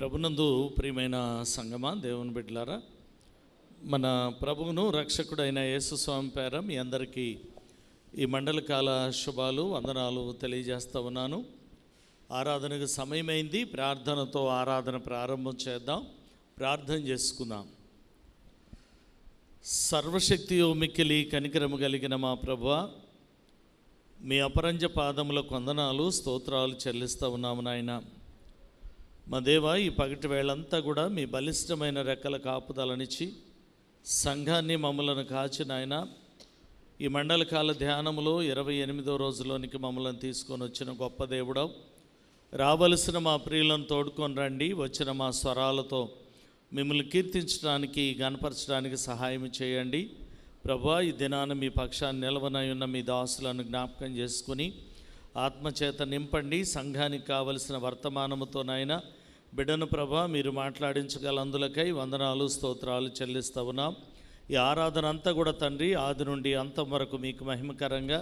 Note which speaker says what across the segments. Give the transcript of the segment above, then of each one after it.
Speaker 1: ప్రభునందు ప్రియమైన సంగమా, దేవుని బిడ్డలారా, మన ప్రభువును రక్షకుడైన యేసుస్వామి పేర మీ అందరికీ ఈ మండలకాల శుభాలు వందనాలు తెలియజేస్తూ ఉన్నాను. ఆరాధనకు సమయమైంది. ప్రార్థనతో ఆరాధన ప్రారంభం చేద్దాం. ప్రార్థన చేసుకుందాం. సర్వశక్తియు మిక్కిలి కనికరము కలిగిన మా ప్రభువా, మీ అపరంజ పాదములకు వందనాలు స్తోత్రాలు చెల్లిస్తూ ఉన్నాము నాయన. మా దేవా, ఈ పగటి వేళంతా కూడా మీ బలిష్టమైన రెక్కల కాపుదలనిచ్చి సంఘాన్ని మమ్మలను కాచి నాయన, ఈ మండలకాల ధ్యానములో 28వ రోజులోనికి మమ్మల్ని తీసుకొని వచ్చిన గొప్ప దేవుడవు. రావలసిన మా ప్రియులను తోడుకొని రండి. వచ్చిన మా స్వరాలతో మిమ్మల్ని కీర్తించడానికి, గణపరచడానికి సహాయం చేయండి ప్రభువా. ఈ దినాన మీ పక్షాన్ని నిలవనై ఉన్న మీ దాసులను జ్ఞాపకం చేసుకుని ఆత్మచేత నింపండి. సంఘానికి కావలసిన వర్తమానముతోనైనా బిడ్డను ప్రభా మీరు మాట్లాడించగలందులకై వందనాలు స్తోత్రాలు చెల్లిస్తూ ఉన్నాం. ఈ ఆరాధన అంతా కూడా తండ్రి ఆది నుండి అంతం వరకు మీకు మహిమకరంగా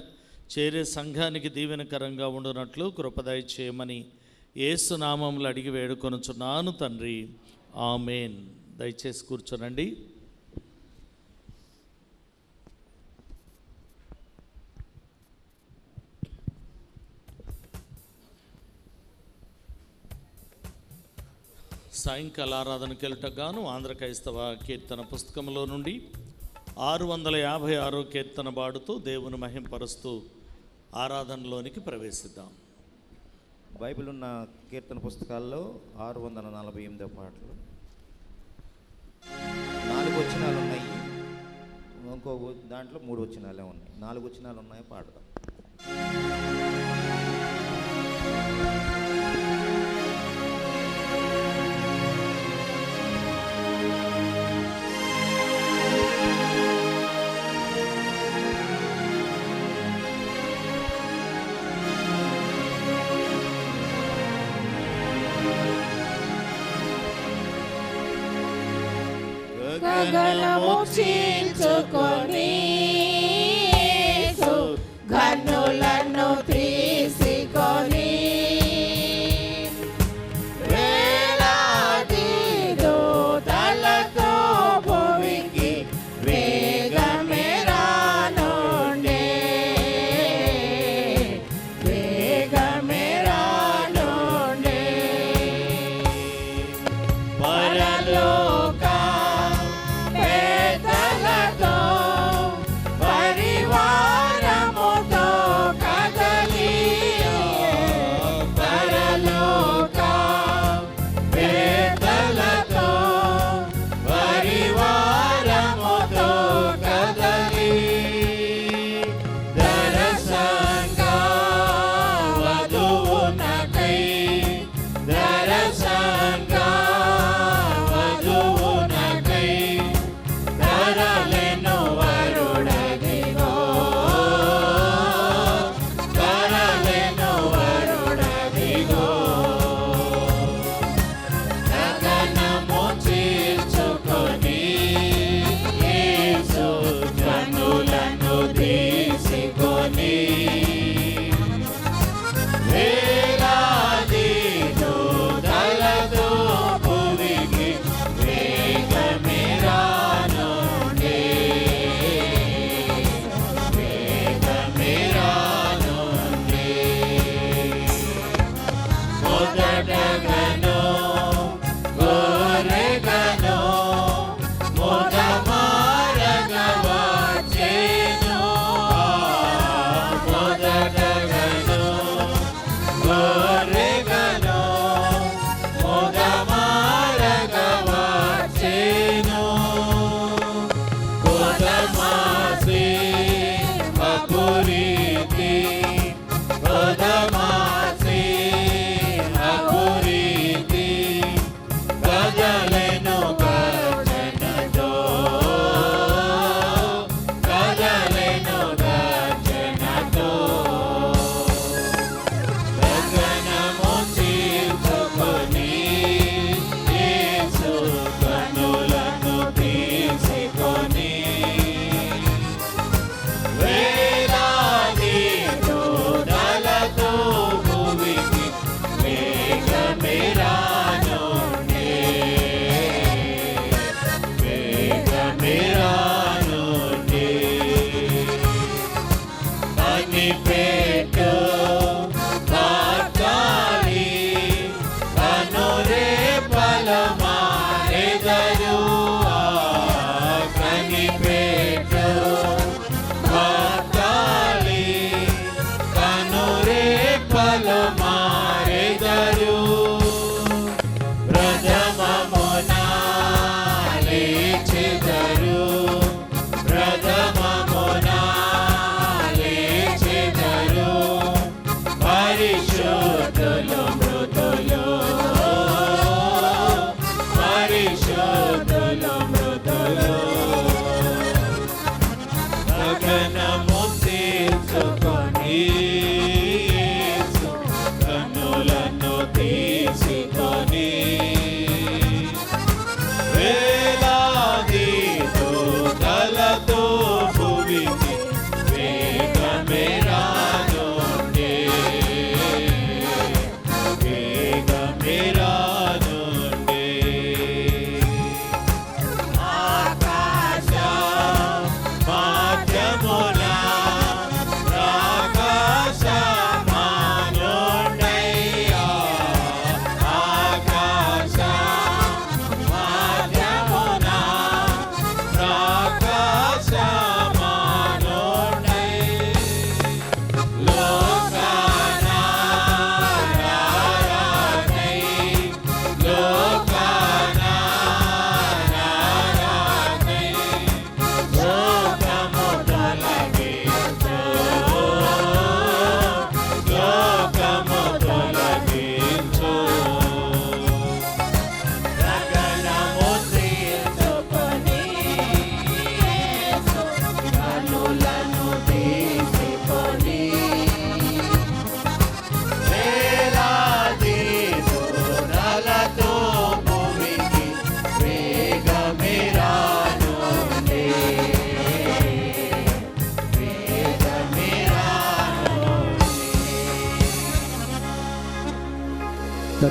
Speaker 1: చేరే సంఘానికి దీవెనకరంగా ఉండునట్లు కృపదయ చేయమని యేసు నామములు అడిగి వేడుకొనుచున్నాను తండ్రి, ఆమేన్. దయచేసి కూర్చోనండి. సాయంకాల ఆరాధనకి వెళ్ళటగాను ఆంధ్ర క్రైస్తవ కీర్తన పుస్తకంలో నుండి 656 కీర్తన పాడుతూ దేవుని మహింపరుస్తూ ఆరాధనలోనికి ప్రవేశిద్దాం.
Speaker 2: బైబిల్ ఉన్న కీర్తన పుస్తకాల్లో 648 పాటలు, 4 వచనాలు ఉన్నాయి. ఇంకో దాంట్లో 3 వచనాలే ఉన్నాయి. 4 వచనాలు ఉన్నాయి. పాడదాం.
Speaker 3: గగనము చీల్చుకొని గన్నులను తీసుకొని వేలాది దూతలతో భూమికి వేగమే రానుండే, వేగమే రానుండే. పరలోక పరివారముతో కదలి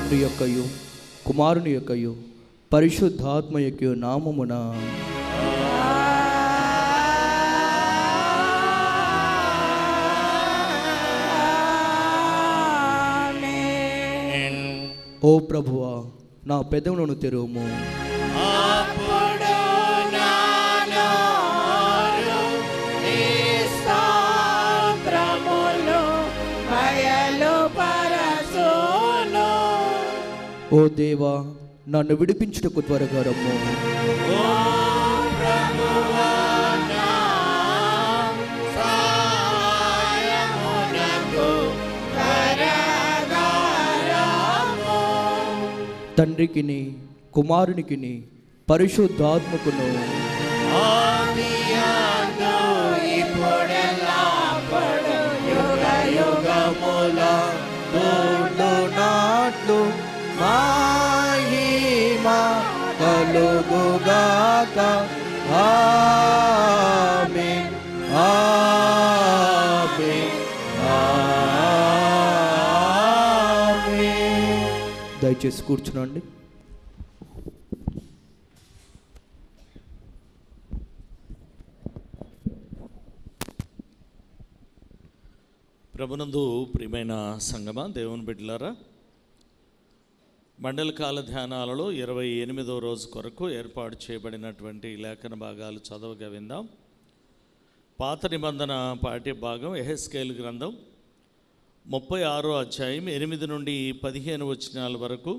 Speaker 4: తండ్రి యొక్కయు కుమారుని యొక్కయు పరిశుద్ధాత్మ యొక్క నామమున ఓ ప్రభువా, నా పెదవులను తెరువుము.
Speaker 3: అప్పుడు నా నోరు నీ స్తోత్రములు బయలుపరచును.
Speaker 4: ఓ దేవా, నన్ను విడిపించుటకు త్వరగా రమ్ము.
Speaker 3: ఓ ప్రభువా, నా సహాయమునకు త్వరగా రమ్ము.
Speaker 4: తండ్రికిని కుమారునికిని పరిశుద్ధాత్మకును
Speaker 3: ఆదియందు ఇప్పుడెల్లప్పుడు యుగయుగముల
Speaker 4: నాట్లు మహిమ కలుగుగాక. ఆమేన్, ఆమేన్, ఆమేన్. దయచేసి కూర్చునండి.
Speaker 1: ప్రభునందు ప్రియమైన సంగమా, దేవుని బిడ్డలారా, మండల కాల ధ్యానాలలో 28వ రోజు కొరకు ఏర్పాటు చేయబడినటువంటి లేఖన భాగాలు చదవగా విందాం. పాత నిబంధన పాఠ్య భాగం యెహెజ్కేలు గ్రంథం 36వ అధ్యాయం 8 నుండి 15 వచనాల వరకు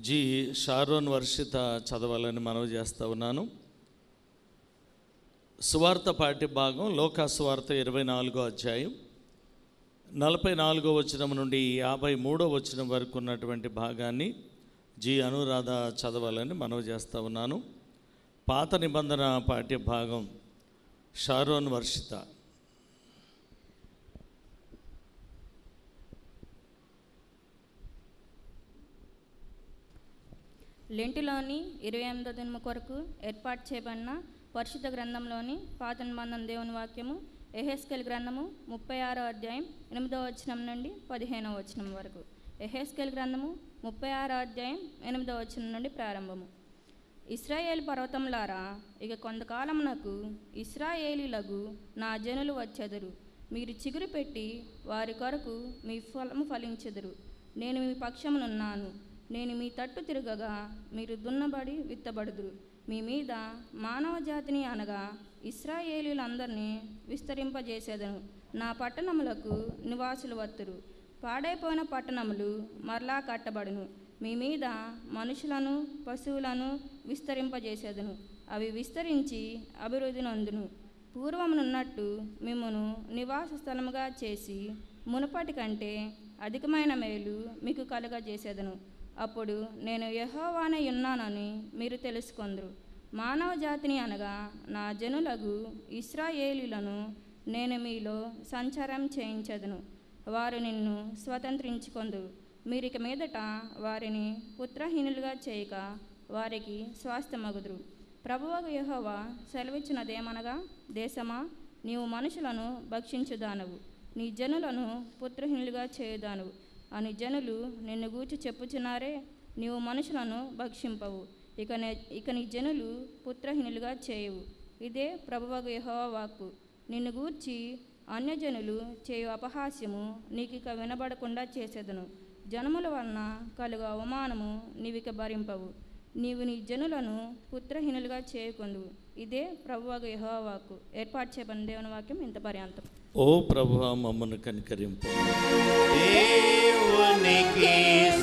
Speaker 1: జి షారోన్ వర్షిత చదవాలని మనవి చేస్తూ ఉన్నాను. సువార్త పాఠ్య భాగం లోకా సువార్త 24వ అధ్యాయం 44వ వచనం నుండి 53వ వచనం వరకు ఉన్నటువంటి భాగాన్ని జి అనురాధ చదవాలని మనవి చేస్తూ ఉన్నాను. పాత నిబంధన పాఠ్య భాగం షారోన్ వర్షిత.
Speaker 5: లెంటులోని 28వ దినము కొరకు ఏర్పాటు చేయబడిన పరిశుద్ధ గ్రంథంలోని పాత నిబంధన దేవుని వాక్యము యెహెజ్కేలు గ్రంథము 36వ అధ్యాయం 8వ వచనం నుండి 15వ వచనం వరకు. యెహెజ్కేలు గ్రంథము 36వ అధ్యాయం 8వ వచనం నుండి ప్రారంభము. ఇశ్రాయేలు పర్వతములారా, ఇక కొంతకాలమునకు ఇశ్రాయేలీలకు నా జనులు వచ్చెదరు. మీరు చిగురు పెట్టి వారి కొరకు మీ ఫలము ఫలించెదరు. నేను మీ పక్షమునున్నాను. నేను మీ తట్టు తిరగగా మీరు దున్నబడి విత్తబడుదురు. మీ మీద మానవ జాతిని అనగా ఇశ్రాయేలీలందరినీ విస్తరింపజేసేదను. నా పట్టణములకు నివాసులు వత్తురు. పాడైపోయిన పట్టణములు మరలా కట్టబడును. మీ మీద మనుషులను పశువులను విస్తరింపజేసేదను. అవి విస్తరించి అభివృద్ధి నొందును. పూర్వమునున్నట్టు మిమ్మును నివాస స్థలముగా చేసి మునుపటి కంటే అధికమైన మేలు మీకు కలుగజేసేదను. అప్పుడు నేను యెహోవానై ఉన్నానని మీరు తెలుసుకొందురు. మానవ జాతిని అనగా నా జనులకు ఇశ్రాయేలీలను నేను మీలో సంచారం చేయించెదను. వారు నిన్ను స్వతంత్రించుకొందురు. మీరిక మీదట వారిని పుత్రహీనులుగా చేయక వారికి స్వాస్థ్యమగుదురు. ప్రభువగు యెహోవా సెలవిచ్చినదేమనగా, దేశమా, నీవు మనుషులను భక్షించుదానవు, నీ జనులను పుత్రహీనులుగా చేయుదానవు అని జనులు నిన్ను గూర్చి చెప్పుచున్నారే. నీవు మనుషులను భక్షింపవు, ఇక నీ జనులు పుత్రహీనులుగా చేయవు. ఇదే ప్రభువగు యెహోవా వాక్కు. నిన్ను గూర్చి అన్యజనులు చేయు అపహాస్యము నీకిక వినబడకుండా చేసేదను. జనముల వలన కలుగు అవమానము నీవిక భరింపవు. నీవు నీ జనులను పుత్రహీనులుగా చేయకుండు. ఇదే ప్రభువగు యెహోవా వాక్కు. ఏర్పాటు చేయబడిన దేవుని వాక్యం ఇంత పర్యంతం.
Speaker 1: ఓ ప్రభువా, మమ్మను కనికరింపు.
Speaker 3: దేవునికి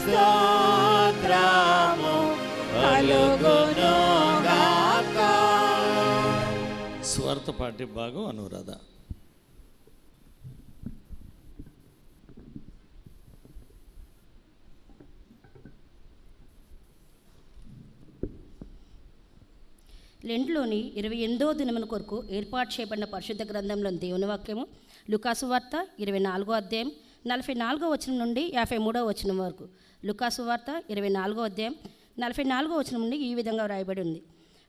Speaker 3: స్తోత్రము కలుగును గాక.
Speaker 1: స్వార్థ పాఠ్య భాగం అనురాధ.
Speaker 6: లెంట్లోని 28వ దినమున కొరకు ఏర్పాటు చేయబడిన పరిశుద్ధ గ్రంథంలోని దేవుని వాక్యము లుకాసు వార్త 24వ అధ్యాయం 44వ వచనం నుండి 53వ వచనం వరకు. లుకాసు వార్త 24వ అధ్యాయం 44వ వచనం నుండి ఈ విధంగా వ్రాయబడి ఉంది.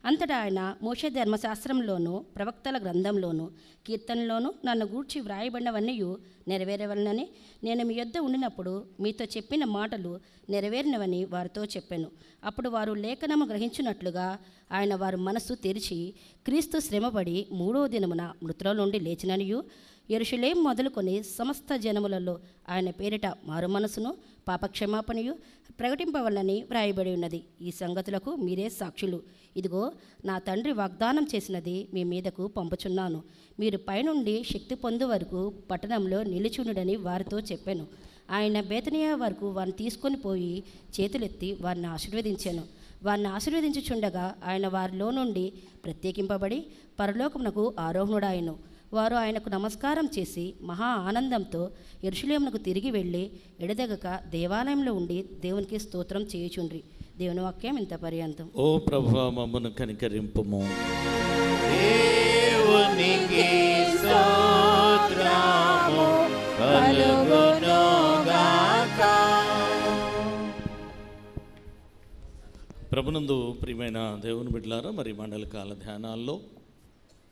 Speaker 6: అంతటా ఆయన మోషే ధర్మశాస్త్రంలోనూ ప్రవక్తల గ్రంథంలోనూ కీర్తనలోనూ నన్ను గూర్చి వ్రాయబడినవన్నీ నెరవేరవలనని నేను మీ యొద్ద ఉండినప్పుడు మీతో చెప్పిన మాటలు నెరవేరినవని వారితో చెప్పాను. అప్పుడు వారు లేఖనము గ్రహించినట్లుగా ఆయన వారి మనస్సు తెరిచి క్రీస్తు శ్రమపడి 3వ దినమున మృతుల నుండి లేచిననియు యెరూషలేము మొదలుకొని సమస్త జనములలో ఆయన పేరిట మారు మనసును పాపక్షమాపణయు ప్రకటింపవలనని వ్రాయబడి ఉన్నది. ఈ సంగతులకు మీరే సాక్షులు. ఇదిగో, నా తండ్రి వాగ్దానం చేసినది మీ మీదకు పంపుచున్నాను. మీరు పైనుండి శక్తి పొందు వరకు పట్టణంలో నిలుచుండుడని వారితో చెప్పాను. ఆయన బేతనియా వరకు వారిని తీసుకొని పోయి చేతులెత్తి వారిని ఆశీర్వదించాను. వారిని ఆశీర్వదించుచుండగా ఆయన వారిలో నుండి ప్రత్యేకింపబడి పరలోకమునకు ఆరోహణుడాయను. వారు ఆయనకు నమస్కారం చేసి మహా ఆనందంతో యెరూషలేమునకు తిరిగి వెళ్ళి ఎడదెగక దేవాలయంలో ఉండి దేవునికి స్తోత్రం చేయుచుండ్రి. దేవుని వాక్యం ఇంత పర్యంతం.
Speaker 1: ఓ ప్రభువా, మమ్మను కనికరింపుము.
Speaker 3: దేవునికి స్తోత్రము కలుగును గాక.
Speaker 1: ప్రభునందు ప్రియమైన దేవుని బిడ్డలారా, మరి మండల కాల ధ్యానాల్లో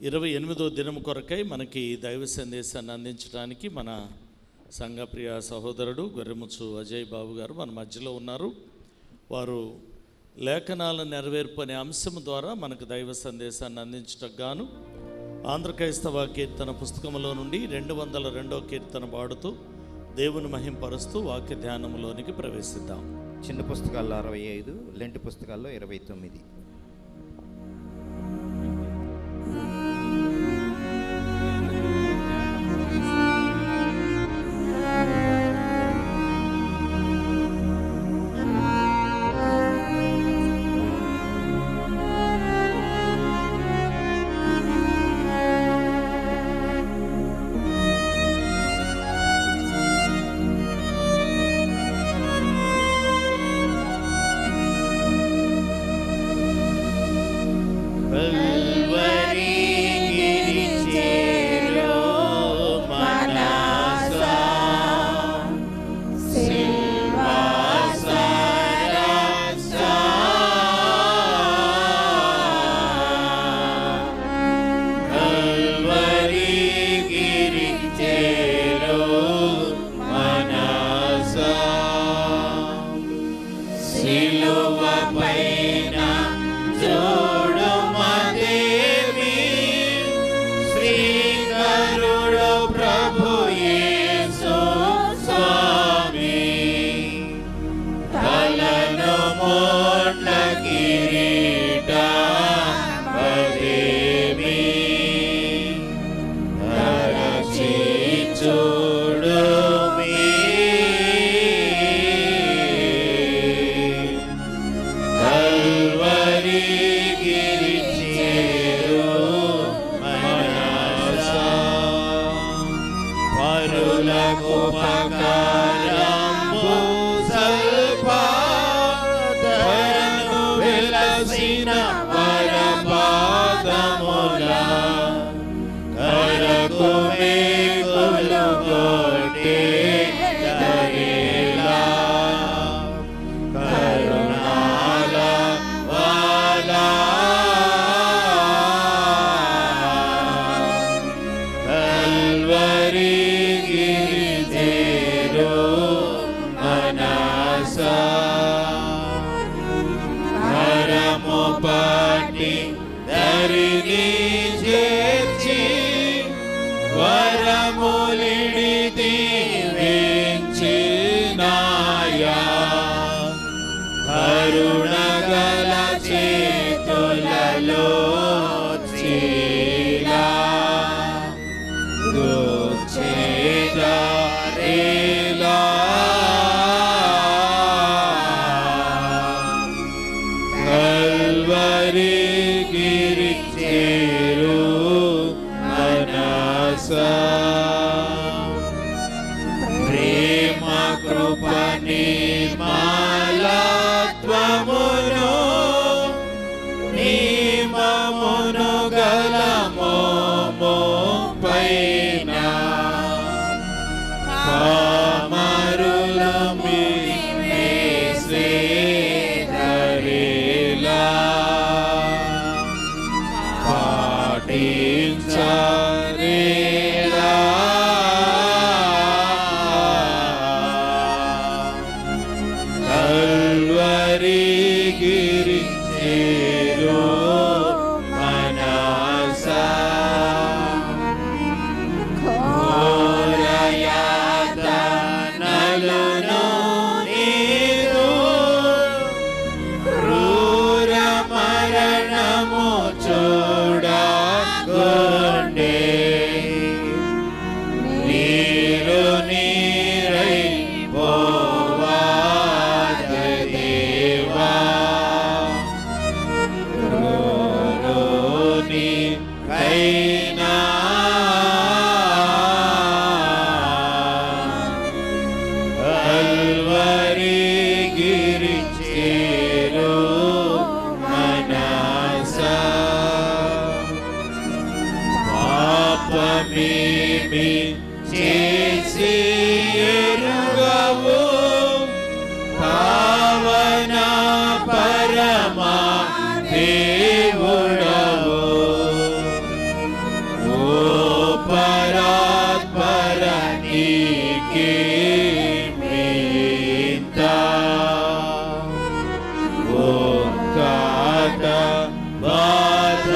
Speaker 1: 28వ దినం కొరకై మనకి దైవ సందేశాన్ని అందించడానికి మన సంఘప్రియ సహోదరుడు గొర్రెముచ్చు అజయ్ బాబు గారు మన మధ్యలో ఉన్నారు. వారు లేఖనాల నెరవేర్పు అనే అంశం ద్వారా మనకు దైవ సందేశాన్ని అందించటకు గాను ఆంధ్ర క్రైస్తవ కీర్తన పుస్తకంలో నుండి 202వ కీర్తన పాడుతూ దేవుని మహింపరుస్తూ వాక్య ధ్యానంలోనికి ప్రవేశిద్దాం.
Speaker 2: చిన్న పుస్తకాల్లో 65, లెంటి పుస్తకాల్లో 29.
Speaker 3: నిర్మలత్వమును నియమము చేరు మనస ఘోరయాతనలను నీదు క్రూర మరణము చూడగొండే నీరు నీరై పోవాద దేవా క్రూరుని కైనా కల్వరి గిరి చేరు మనస పాపమేమి చేసి ఎరుగవు పావన పరమా దేవుడవు ఓ పరాత్పర నీకే మింత ఓ కాత బాధ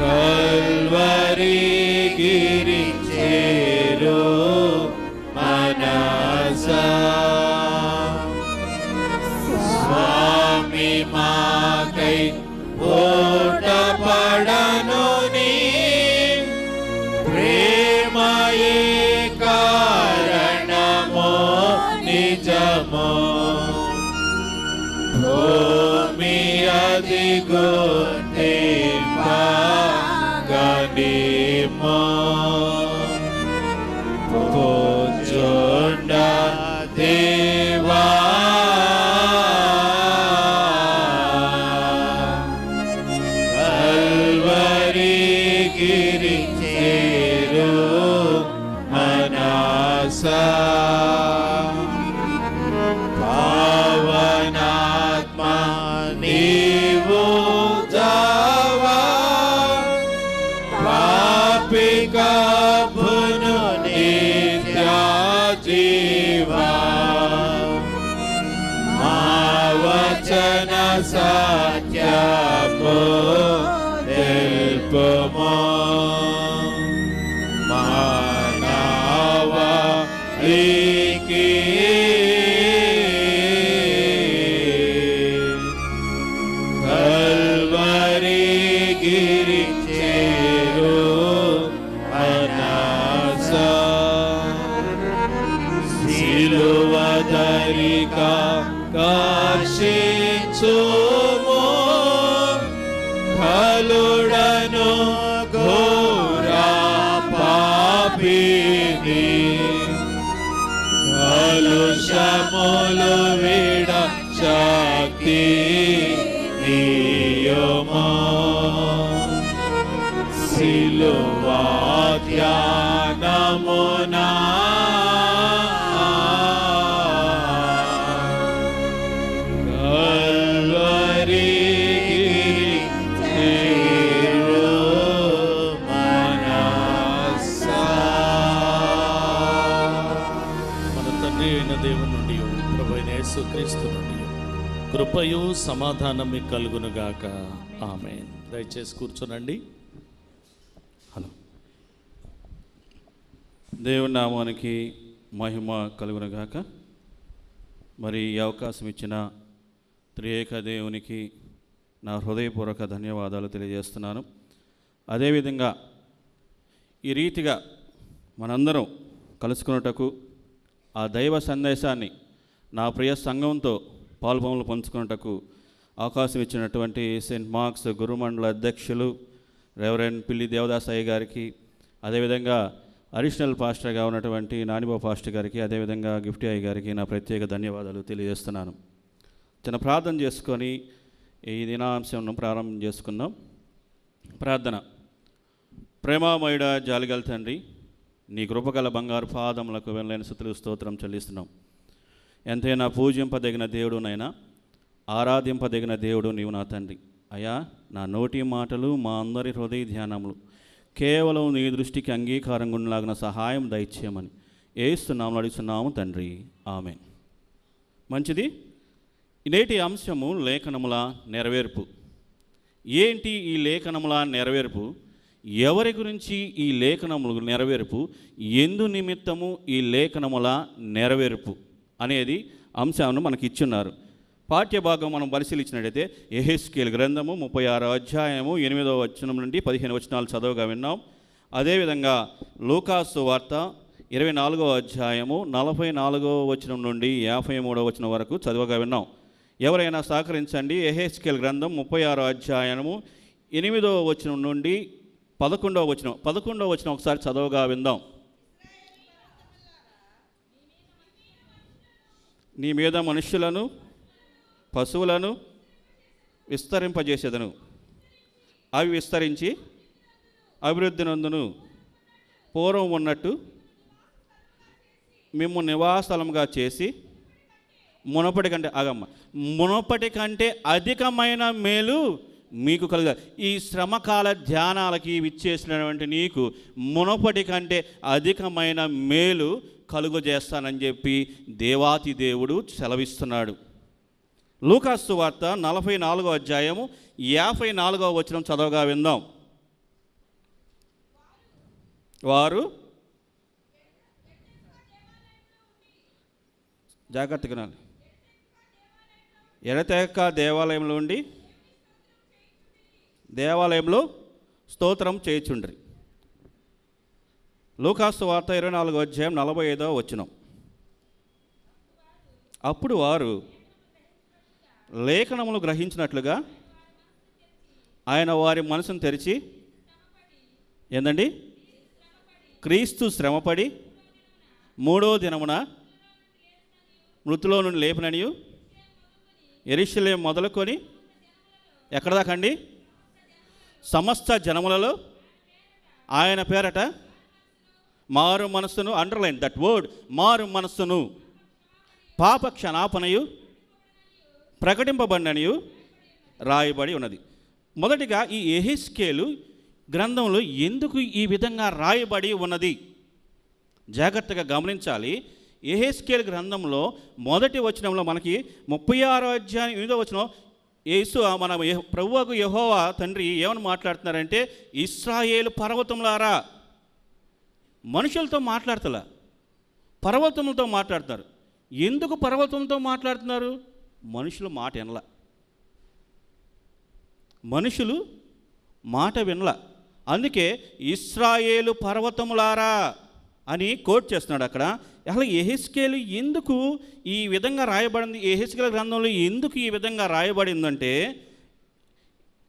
Speaker 3: కల్వరి గిరి చేరు మనస స్వామి మాకై ఓట పడను నీ ప్రేమయే కారణమో నిజమో భూమి అదిగో గనిమో పోచొండ దేవా కల్వరి గిరి చేరు మనస పావనాత్మా నీవు జావా పాపిక భును నిత్య జీవా మా వచన సత్యము తెలుపుమో మానవ రీకి కల్వరి గిరి చేరు మనస సిలువ ధరిక కాశించుము ఫలుడను ఘోర పాపిని కలుషములు విడ శక్తి నియమో సిలువా ధ్యానమునా కల్వరి చేరు మనస.
Speaker 1: మన తండ్రి అయిన దేవుని నుండి ప్రభు అయిన యేసుక్రీస్తు నుండి కృపయు సమాధానం మీకు కలుగునుగాక. ఆమేన్. దయచేసి కూర్చోనండి. హలో.
Speaker 7: దేవుని నామానికి మహిమ కలుగునుగాక. మరి ఈ అవకాశం ఇచ్చిన త్రియేక దేవునికి నా హృదయపూర్వక ధన్యవాదాలు తెలియజేస్తున్నాను. అదేవిధంగా ఈ రీతిగా మనందరం కలుసుకున్నటకు ఆ దైవ సందేశాన్ని నా ప్రియ సంఘంతో పాల్పొంపులు పంచుకున్నటకు అవకాశం ఇచ్చినటువంటి సెయింట్ మార్క్స్ గురుమండల అధ్యక్షులు రెవరెండ్ పిల్లి దేవదాస్ అయ్య గారికి, అదేవిధంగా అడిషనల్ పాస్టర్గా ఉన్నటువంటి నానిబా పాస్టర్ గారికి, అదేవిధంగా గిఫ్టీ అయ్య గారికి నా ప్రత్యేక ధన్యవాదాలు తెలియజేస్తున్నాను. చిన్న ప్రార్థన చేసుకొని ఈ దినాంశంను ప్రారంభం చేసుకుందాం. ప్రార్థన. ప్రేమామయుడ జాలిగల తండ్రి, నీ కృపగల బంగారు పాదములకు వెళ్ళలేని స్తుతులు స్తోత్రం చెల్లిస్తున్నాం. ఎంతైనా పూజింపదగిన దేవుడునైనా ఆరాధింపదగిన దేవుడు నీవు నా తండ్రి. అయ్యా, నా నోటి మాటలు మా అందరి హృదయ ధ్యానములు కేవలం నీ దృష్టికి అంగీకారంగా ఉండలాగిన సహాయం దయచేయమని యేసు నామములో అడుగుతున్నాము తండ్రి. ఆమేన్. మంచిది. నేటి అంశము లేఖనముల నెరవేర్పు. ఏంటి ఈ లేఖనముల నెరవేర్పు? ఎవరి గురించి ఈ లేఖనముల నెరవేర్పు? ఎందు నిమిత్తము ఈ లేఖనముల నెరవేర్పు అనేది అంశాన్ని మనకి ఇచ్చున్నారు. పాఠ్యభాగం మనం పరిశీలించినట్టయితే యెహెజ్కేలు గ్రంథము 36వ అధ్యాయము 8వ వచనం నుండి 15 వచనాలు చదవగా విన్నాం. అదేవిధంగా లూకాసు వార్త 24వ అధ్యాయము 44వ వచనం నుండి 53వ వచనం వరకు చదవగా విన్నాం. ఎవరైనా సహకరించండి. యెహెజ్కేలు గ్రంథం 36వ అధ్యాయము 8వ వచనం నుండి 11వ వచనం ఒకసారి చదవగా విందాం. నీ మీద మనుష్యులను పశువులను విస్తరింపజేసేదను, అవి విస్తరించి అభివృద్ధి నందును, పూర్వం ఉన్నట్టు మేము నివాసస్థలముగా చేసి మునపటి కంటే అధికమైన మేలు మీకు కలుగ. ఈ శ్రమకాల ధ్యానాలకి విచ్చేసినటువంటి నీకు మునపటి కంటే అధికమైన మేలు కలుగజేస్తానని చెప్పి దేవాతి దేవుడు సెలవిస్తున్నాడు. లూకాసు వార్త 44వ అధ్యాయము 54వ వచనం చదవగా విందాం. వారు జాగ్రత్తగా ఎడతెగక దేవాలయంలో స్తోత్రం చేయుచుండ్రి. లూకాసు వార్త 24వ అధ్యాయం 45వ వచనం. అప్పుడు వారు లేఖనములు గ్రహించినట్లుగా ఆయన వారి మనసును తెరిచి, ఏందండి, క్రీస్తు శ్రమపడి 3వ దినమున మృతులో నుండి లేపిననియు యెరూషలేము మొదలుకొని ఎక్కడ దాకండి సమస్త జనములలో ఆయన పేరట మారు మనస్సును, అండర్లైన్ దట్ వర్డ్, మారు మనస్సును, పాప క్షమాపణయు ప్రకటింపబడిననియు రాయబడి ఉన్నది. మొదటిగా ఈ యెహెజ్కేలు గ్రంథంలో ఎందుకు ఈ విధంగా రాయబడి ఉన్నది జాగ్రత్తగా గమనించాలి. యెహెజ్కేలు గ్రంథంలో మొదటి వచనంలో మనకి 36వ అధ్యాయం 8వ వచనం మన ప్రభువుకు యెహోవా తండ్రి ఏమని మాట్లాడుతున్నారంటే, ఇశ్రాయేలు పర్వతములారా, మనుషులతో మాట్లాడతలా, పర్వతములతో మాట్లాడుతున్నారు. ఎందుకు పర్వతంతో మాట్లాడుతున్నారు? మనుషులు మాట వినల, మనుషులు మాట వినల. అందుకే ఇశ్రాయేలు పర్వతములారా అని కోట్ చేస్తున్నాడు అక్కడ. అసలు యెహెజ్కేలు ఎందుకు ఈ విధంగా రాయబడింది? యెహెజ్కేలు గ్రంథంలో ఎందుకు ఈ విధంగా రాయబడిందంటే,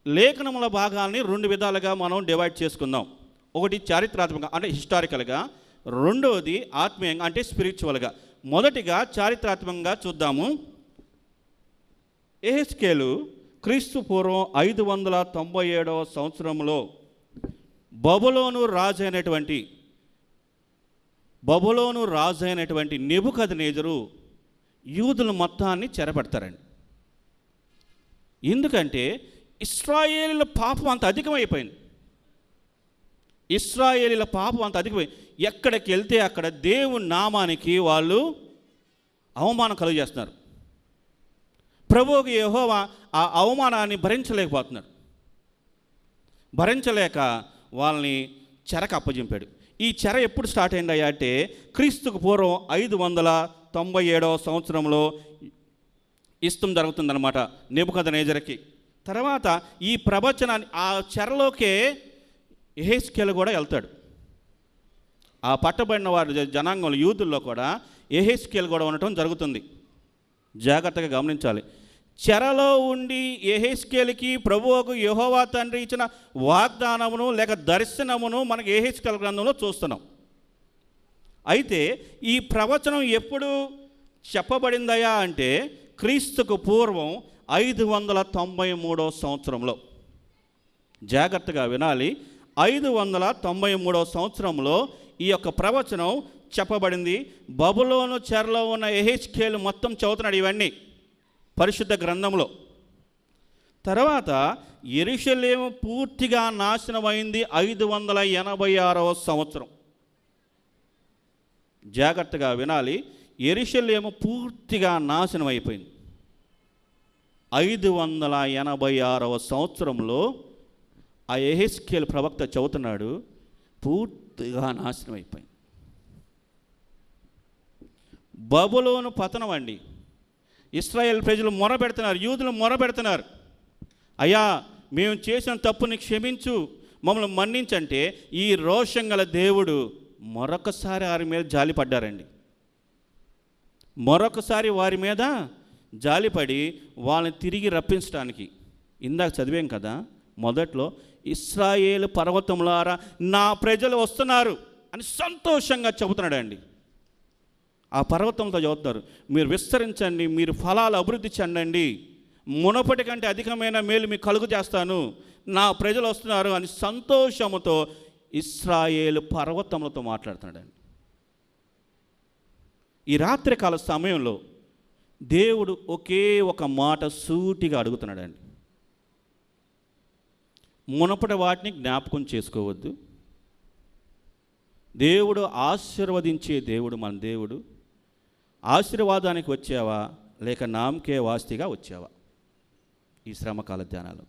Speaker 7: లేఖనముల భాగాల్ని 2 విధాలుగా మనం డివైడ్ చేసుకుందాం. ఒకటి చారిత్రాత్మకంగా అంటే హిస్టారికల్గా, రెండవది ఆత్మీయంగా అంటే స్పిరిచువల్గా. మొదటిగా చారిత్రాత్మకంగా చూద్దాము. యెహెజ్కేలు క్రీస్తు పూర్వం 597వ సంవత్సరంలో బబులోను రాజు అయినటువంటి నెబుకద్నెజరు యూదుల మొత్తాన్ని చెరపడతారండి. ఎందుకంటే ఇశ్రాయేలీల పాపం అంత అధికమైపోయింది. ఎక్కడికి వెళ్తే అక్కడ దేవుని నామానికి వాళ్ళు అవమానం కలుగజేస్తున్నారు. ప్రభువుకి యెహోవా ఆ అవమానాన్ని భరించలేక వాళ్ళని చెరకు అప్పగింపాడు. ఈ చెర ఎప్పుడు స్టార్ట్ అయిందయ్యా అంటే క్రీస్తుకు పూర్వం 597వ సంవత్సరంలో ఇష్టం జరుగుతుందన్నమాట నెబుకద్నెజరుకి. తర్వాత ఈ ప్రవచనాన్ని ఆ చెరలోకే యెహెజ్కేలు కూడా వెళ్తాడు. ఆ పట్టబడిన వారి జనాంగంలో యూదుల్లో కూడా యెహెజ్కేలు కూడా ఉండటం జరుగుతుంది. జాగ్రత్తగా గమనించాలి. చెరలో ఉండి యెహెజ్కేలుకి ప్రభువుకు యెహోవా తండ్రి ఇచ్చిన వాగ్దానమును లేక దర్శనమును మనకి యెహెజ్కేలు గ్రంథంలో చూస్తున్నాం. అయితే ఈ ప్రవచనం ఎప్పుడు చెప్పబడిందయా అంటే క్రీస్తుకు పూర్వం 593వ సంవత్సరంలో. జాగ్రత్తగా వినాలి. 593వ సంవత్సరంలో ఈ యొక్క ప్రవచనం చెప్పబడింది. బబులోను చెరలో ఉన్న యెహెజ్కేలు మొత్తం చదువుతున్నాడు ఇవన్నీ పరిశుద్ధ గ్రంథంలో. తర్వాత యెరూషలేము పూర్తిగా నాశనమైంది 586వ సంవత్సరం. జాగ్రత్తగా వినాలి. యెరూషలేము పూర్తిగా నాశనం అయిపోయింది. 586వ సంవత్సరంలో ఆ యెహెజ్కేలు ప్రవక్త చెబుతున్నాడు, పూర్తిగా నాశనం అయిపోయింది. బబులోను పతనం అండి. ఇశ్రాయేల్ ప్రజలు మొరపెడుతున్నారు, యూదులు మొరపెడుతున్నారు, అయ్యా మేము చేసిన తప్పుని క్షమించు, మమ్మల్ని మన్నించంటే ఈ రోషం గల దేవుడు మరొకసారి వారి మీద జాలిపడ్డారండి. మరొకసారి వారి మీద జాలిపడి వాళ్ళని తిరిగి రప్పించడానికి, ఇందాక చదివాం కదా మొదట్లో, ఇశ్రాయేలు పర్వతములారా నా ప్రజలు వస్తున్నారు అని సంతోషంగా చెబుతున్నాడండి. ఆ పర్వతంతో చదువుతున్నారు, మీరు విస్తరించండి, మీరు ఫలాలు అభివృద్ధి చెందండి, మునపటి కంటే అధికమైన మేలు మీకు కలుగు చేస్తాను, నా ప్రజలు వస్తున్నారు అని సంతోషముతో ఇశ్రాయేలు పర్వతములతో మాట్లాడుతున్నాడండి. ఈ రాత్రికాల సమయంలో దేవుడు ఒకే ఒక మాట సూటిగా అడుగుతున్నాడండి. మునపటి వాటిని జ్ఞాపకం చేసుకోవద్దు. దేవుడు ఆశీర్వదించే దేవుడు మన దేవుడు. ఆశీర్వాదానికి వచ్చావా లేక నామకే వాస్తిగా వచ్చావా? ఈ శ్రమకాల ధ్యానాలు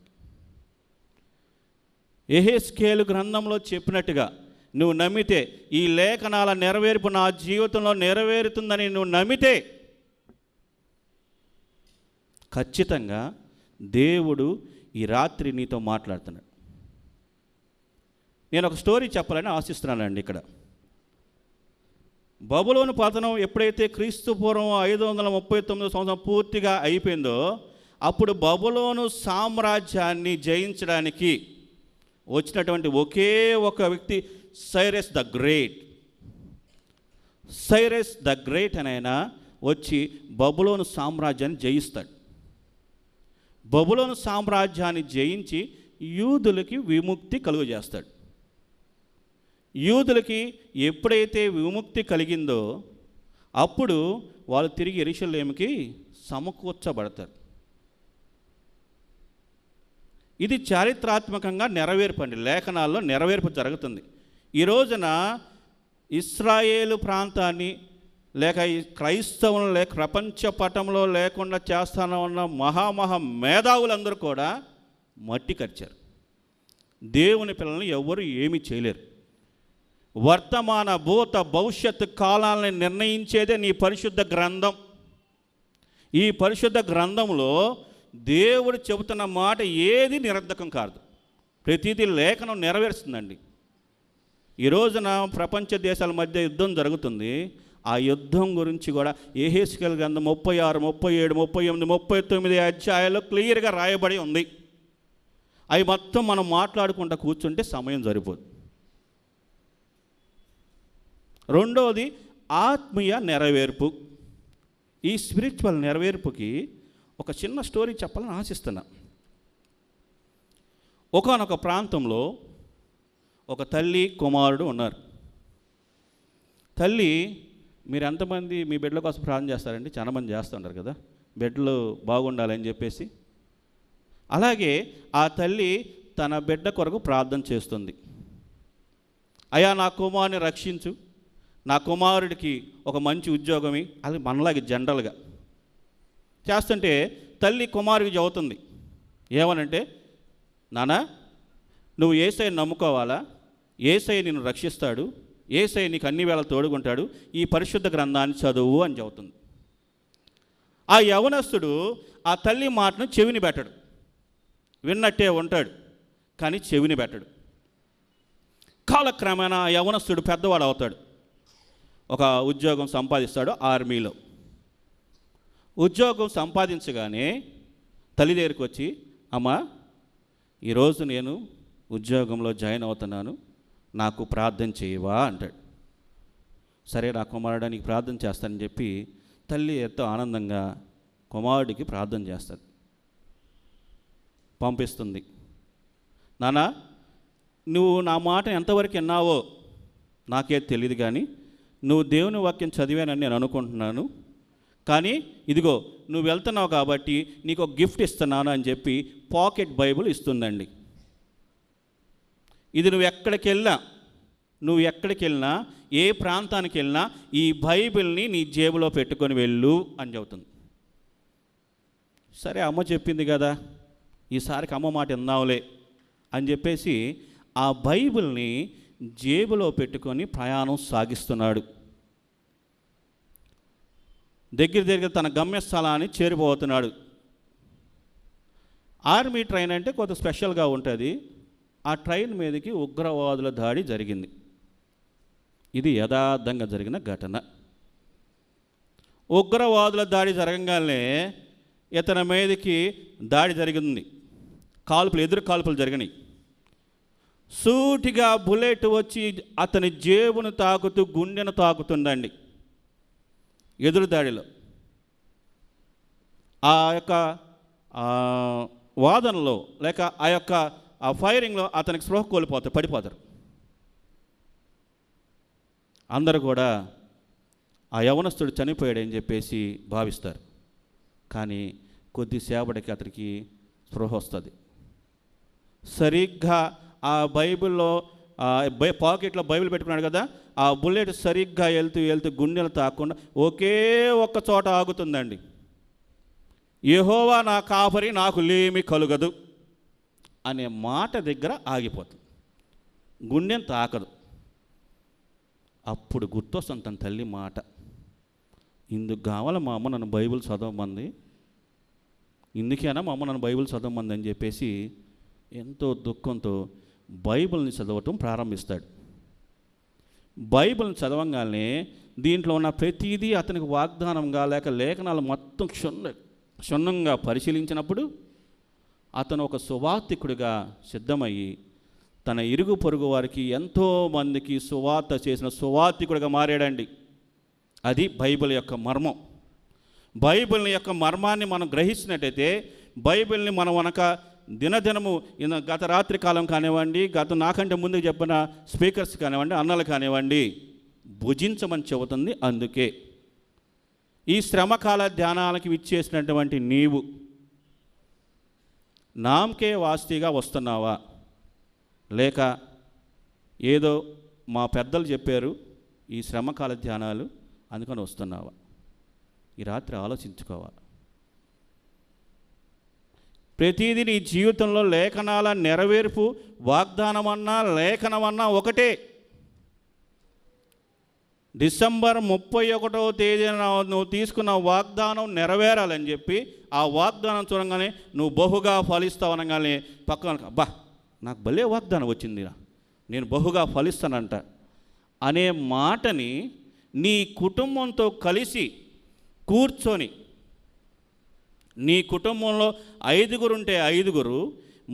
Speaker 7: యెహెజ్కేలు గ్రంథంలో చెప్పినట్టుగా నువ్వు నమ్మితే, ఈ లేఖనాల నెరవేర్పు నా జీవితంలో నెరవేరుతుందని నువ్వు నమ్మితే, ఖచ్చితంగా దేవుడు ఈ రాత్రి నీతో మాట్లాడుతున్నాడు. నేను ఒక స్టోరీ చెప్పాలని ఆశిస్తున్నానండి. ఇక్కడ బబులోను పతనం ఎప్పుడైతే క్రీస్తు పూర్వం 539 సంవత్సరం పూర్తిగా అయిపోయిందో, అప్పుడు బబులోను సామ్రాజ్యాన్ని జయించడానికి వచ్చినటువంటి ఒకే ఒక వ్యక్తి Cyrus the great. Cyrus the great అని ఆయన వచ్చి బబులోను సామ్రాజ్యాన్ని జయిస్తాడు. బబులోను సామ్రాజ్యాన్ని జయించి యూదులకి విముక్తి కలుగజేస్తాడు. యూదులకి ఎప్పుడైతే విముక్తి కలిగిందో అప్పుడు వాళ్ళు తిరిగి యెరూషలేముకి సమకూర్చబడతారు. ఇది చారిత్రాత్మకంగా నెరవేర్పు అండి. లేఖనాల్లో నెరవేర్పు జరుగుతుంది. ఈ రోజున ఇశ్రాయేలు ప్రాంతాన్ని లేక ఈ క్రైస్తవులను లేక ప్రపంచ పటంలో లేకుండా చేస్తాన ఉన్న మహామహా మేధావులందరూ కూడా మట్టి కరిచారు. దేవుని పిల్లల్ని ఎవరు ఏమీ చేయలేరు. వర్తమాన భూత భవిష్యత్తు కాలాలని నిర్ణయించేదే నీ పరిశుద్ధ గ్రంథం. ఈ పరిశుద్ధ గ్రంథంలో దేవుడు చెబుతున్న మాట ఏది నిరర్ధకం కాదు. ప్రతిదీ లేఖనం నెరవేరుస్తుందండి. ఈ రోజున ప్రపంచ దేశాల మధ్య యుద్ధం జరుగుతుంది. ఆ యుద్ధం గురించి కూడా యెహెజ్కేలు గ్రంథం 36, 37, 38, 39 అధ్యాయాల్లో క్లియర్గా రాయబడి ఉంది. అవి మొత్తం మనం మాట్లాడుకుంటూ కూర్చుంటే సమయం సరిపోదు. రెండవది ఆత్మీయ నెరవేర్పు. ఈ స్పిరిచువల్ నెరవేర్పుకి ఒక చిన్న స్టోరీ చెప్పాలని ఆశిస్తున్నా. ఒకానొక ప్రాంతంలో ఒక తల్లి కుమారుడు ఉన్నారు. తల్లి, మీరు ఎంతమంది మీ బిడ్డల కోసం ప్రార్థన చేస్తారండి? చాలామంది చేస్తుంటారు కదా, బిడ్డలు బాగుండాలని చెప్పేసి. అలాగే ఆ తల్లి తన బిడ్డ కొరకు ప్రార్థన చేస్తుంది. అయ్యా నా కుమారుని రక్షించు, నా కుమారుడికి ఒక మంచి ఉద్యోగమి, అది మనలాగే జనరల్గా చేస్తుంటే తల్లి కుమారుడికి చెబుతుంది ఏమనంటే, నాన్న నువ్వు యేసయ్యను నమ్ముకోవాలా, యేసయ్య నిన్ను రక్షిస్తాడు, యేసయ్య నీకు అన్ని వేళ తోడుకుంటాడు, ఈ పరిశుద్ధ గ్రంథాన్ని చదువు అని చెబుతుంది. ఆ యవనస్తుడు ఆ తల్లి మాటను చెవిని పెట్టడు. విన్నట్టే ఉంటాడు కానీ చెవిని పెట్టడు. కాలక్రమేణా ఆ యవనస్తుడు పెద్దవాడు అవుతాడు. ఒక ఉద్యోగం సంపాదిస్తాడు ఆర్మీలో. ఉద్యోగం సంపాదించగానే తల్లి దగ్గరికి వచ్చి, అమ్మా ఈరోజు నేను ఉద్యోగంలో జాయిన్ అవుతున్నాను, నాకు ప్రార్థన చేయవా అంటాడు. సరే నా కుమారుడు నీకు ప్రార్థన చేస్తానని చెప్పి తల్లి ఎంతో ఆనందంగా కుమారుడికి ప్రార్థన చేస్తుంది, పంపిస్తుంది. నాన్న నువ్వు నా మాట ఎంతవరకు విన్నావో నాకే తెలియదు, కానీ నువ్వు దేవుని వాక్యం చదివానని నేను అనుకుంటున్నాను, కానీ ఇదిగో నువ్వు వెళ్తున్నావు కాబట్టి నీకు ఒక గిఫ్ట్ ఇస్తున్నాను అని చెప్పి పాకెట్ బైబిల్ ఇస్తుందండి. ఇది నువ్వు ఎక్కడికి వెళ్ళా నువ్వు ఎక్కడికి వెళ్ళినా, ఏ ప్రాంతానికి వెళ్ళినా ఈ బైబిల్ని నీ జేబులో పెట్టుకొని వెళ్ళు అని చెబుతుంది. సరే, అమ్మ చెప్పింది కదా, ఈసారికి అమ్మ మాట విందాంలే అని చెప్పేసి ఆ బైబిల్ని జేబులో పెట్టుకొని ప్రయాణం సాగిస్తున్నాడు. దగ్గర తన గమ్యస్థలాన్ని చేరిపోతున్నాడు. ఆర్మీ ట్రైన్ అంటే కొంత స్పెషల్గా ఉంటుంది. ఆ ట్రైన్ మీదకి ఉగ్రవాదుల దాడి జరిగింది. ఇది యథార్థంగా జరిగిన ఘటన. ఉగ్రవాదుల దాడి జరగగానే ఇతని మీదకి దాడి జరిగింది. ఎదురు కాల్పులు జరిగినాయి. సూటిగా బుల్లెట్ వచ్చి అతని జేబును తాకుతూ గుండెను తాకుతుందండి. ఎదురు దాడిలో ఆ యొక్క వాదనలో లేక ఆ యొక్క ఆ ఫైరింగ్లో అతనికి స్పృహ పడిపోతారు. అందరూ కూడా ఆ యవనస్తుడు చనిపోయాడని చెప్పేసి భావిస్తారు. కానీ కొద్దిసేపటికి అతనికి స్పృహ వస్తుంది. సరిగ్గా ఆ బైబిల్లో పాకెట్లో బైబిల్ పెట్టుకున్నాడు కదా, ఆ బుల్లెట్ సరిగ్గా వెళ్తూ గుండెలు తాకుండా ఒకే ఒక్క చోట ఆగుతుందండి. యెహోవా నా కాపరి, నాకు లేమి కలుగదు అనే మాట దగ్గర ఆగిపోతుంది. గుండెను తాకదు. అప్పుడు గుర్తొస్తుంది తన తల్లి మాట. ఇందుకు కావాల మా అమ్మ నన్ను బైబిల్ చదవమంది, ఇందుకేనా మా అమ్మ నన్ను బైబిల్ చదవమంది అని చెప్పేసి ఎంతో దుఃఖంతో బైబిల్ని చదవటం ప్రారంభిస్తాడు. బైబిల్ని చదవంగానే దీంట్లో ఉన్న ప్రతిదీ అతనికి వాగ్దానంగా లేక లేఖనాలు మొత్తం క్షుణ్ణంగా పరిశీలించినప్పుడు అతను ఒక సువార్తికుడిగా సిద్ధమయ్యి తన ఇరుగు పొరుగు వారికి ఎంతోమందికి సువార్త చేసిన సువార్తికుడిగా మారాడండి. అది బైబిల్ యొక్క మర్మం. బైబిల్ యొక్క మర్మాన్ని మనం గ్రహించినట్టయితే బైబిల్ని మనం అనక దినదినము గత రాత్రి కాలం కానివ్వండి, నాకంటే ముందుకు చెప్పిన స్పీకర్స్ కానివ్వండి, అన్నలు కానివ్వండి, భుజించమని చెబుతుంది. అందుకే ఈ శ్రమకాల ధ్యానాలకి విచ్చేసినటువంటి నీవు నామకే వాస్తిగా వస్తున్నావా, లేక ఏదో మా పెద్దలు చెప్పారు ఈ శ్రమకాల ధ్యానాలు అందుకని వస్తున్నావా? ఈ రాత్రి ఆలోచించుకోవాలి. ప్రతిదీ నీ జీవితంలో లేఖనాల నెరవేర్పు, వాగ్దానమన్నా లేఖనమన్నా ఒకటే. డిసెంబర్ 31వ తేదీన నువ్వు తీసుకున్న వాగ్దానం నెరవేరాలని చెప్పి ఆ వాగ్దానం చూడంగానే నువ్వు బహుగా ఫలిస్తావు అనగానే పక్కన నాకు భలే వాగ్దానం వచ్చింది, నేను బహుగా ఫలిస్తానంట అనే మాటని నీ కుటుంబంతో కలిసి కూర్చొని, నీ కుటుంబంలో 5 ఉంటే 5,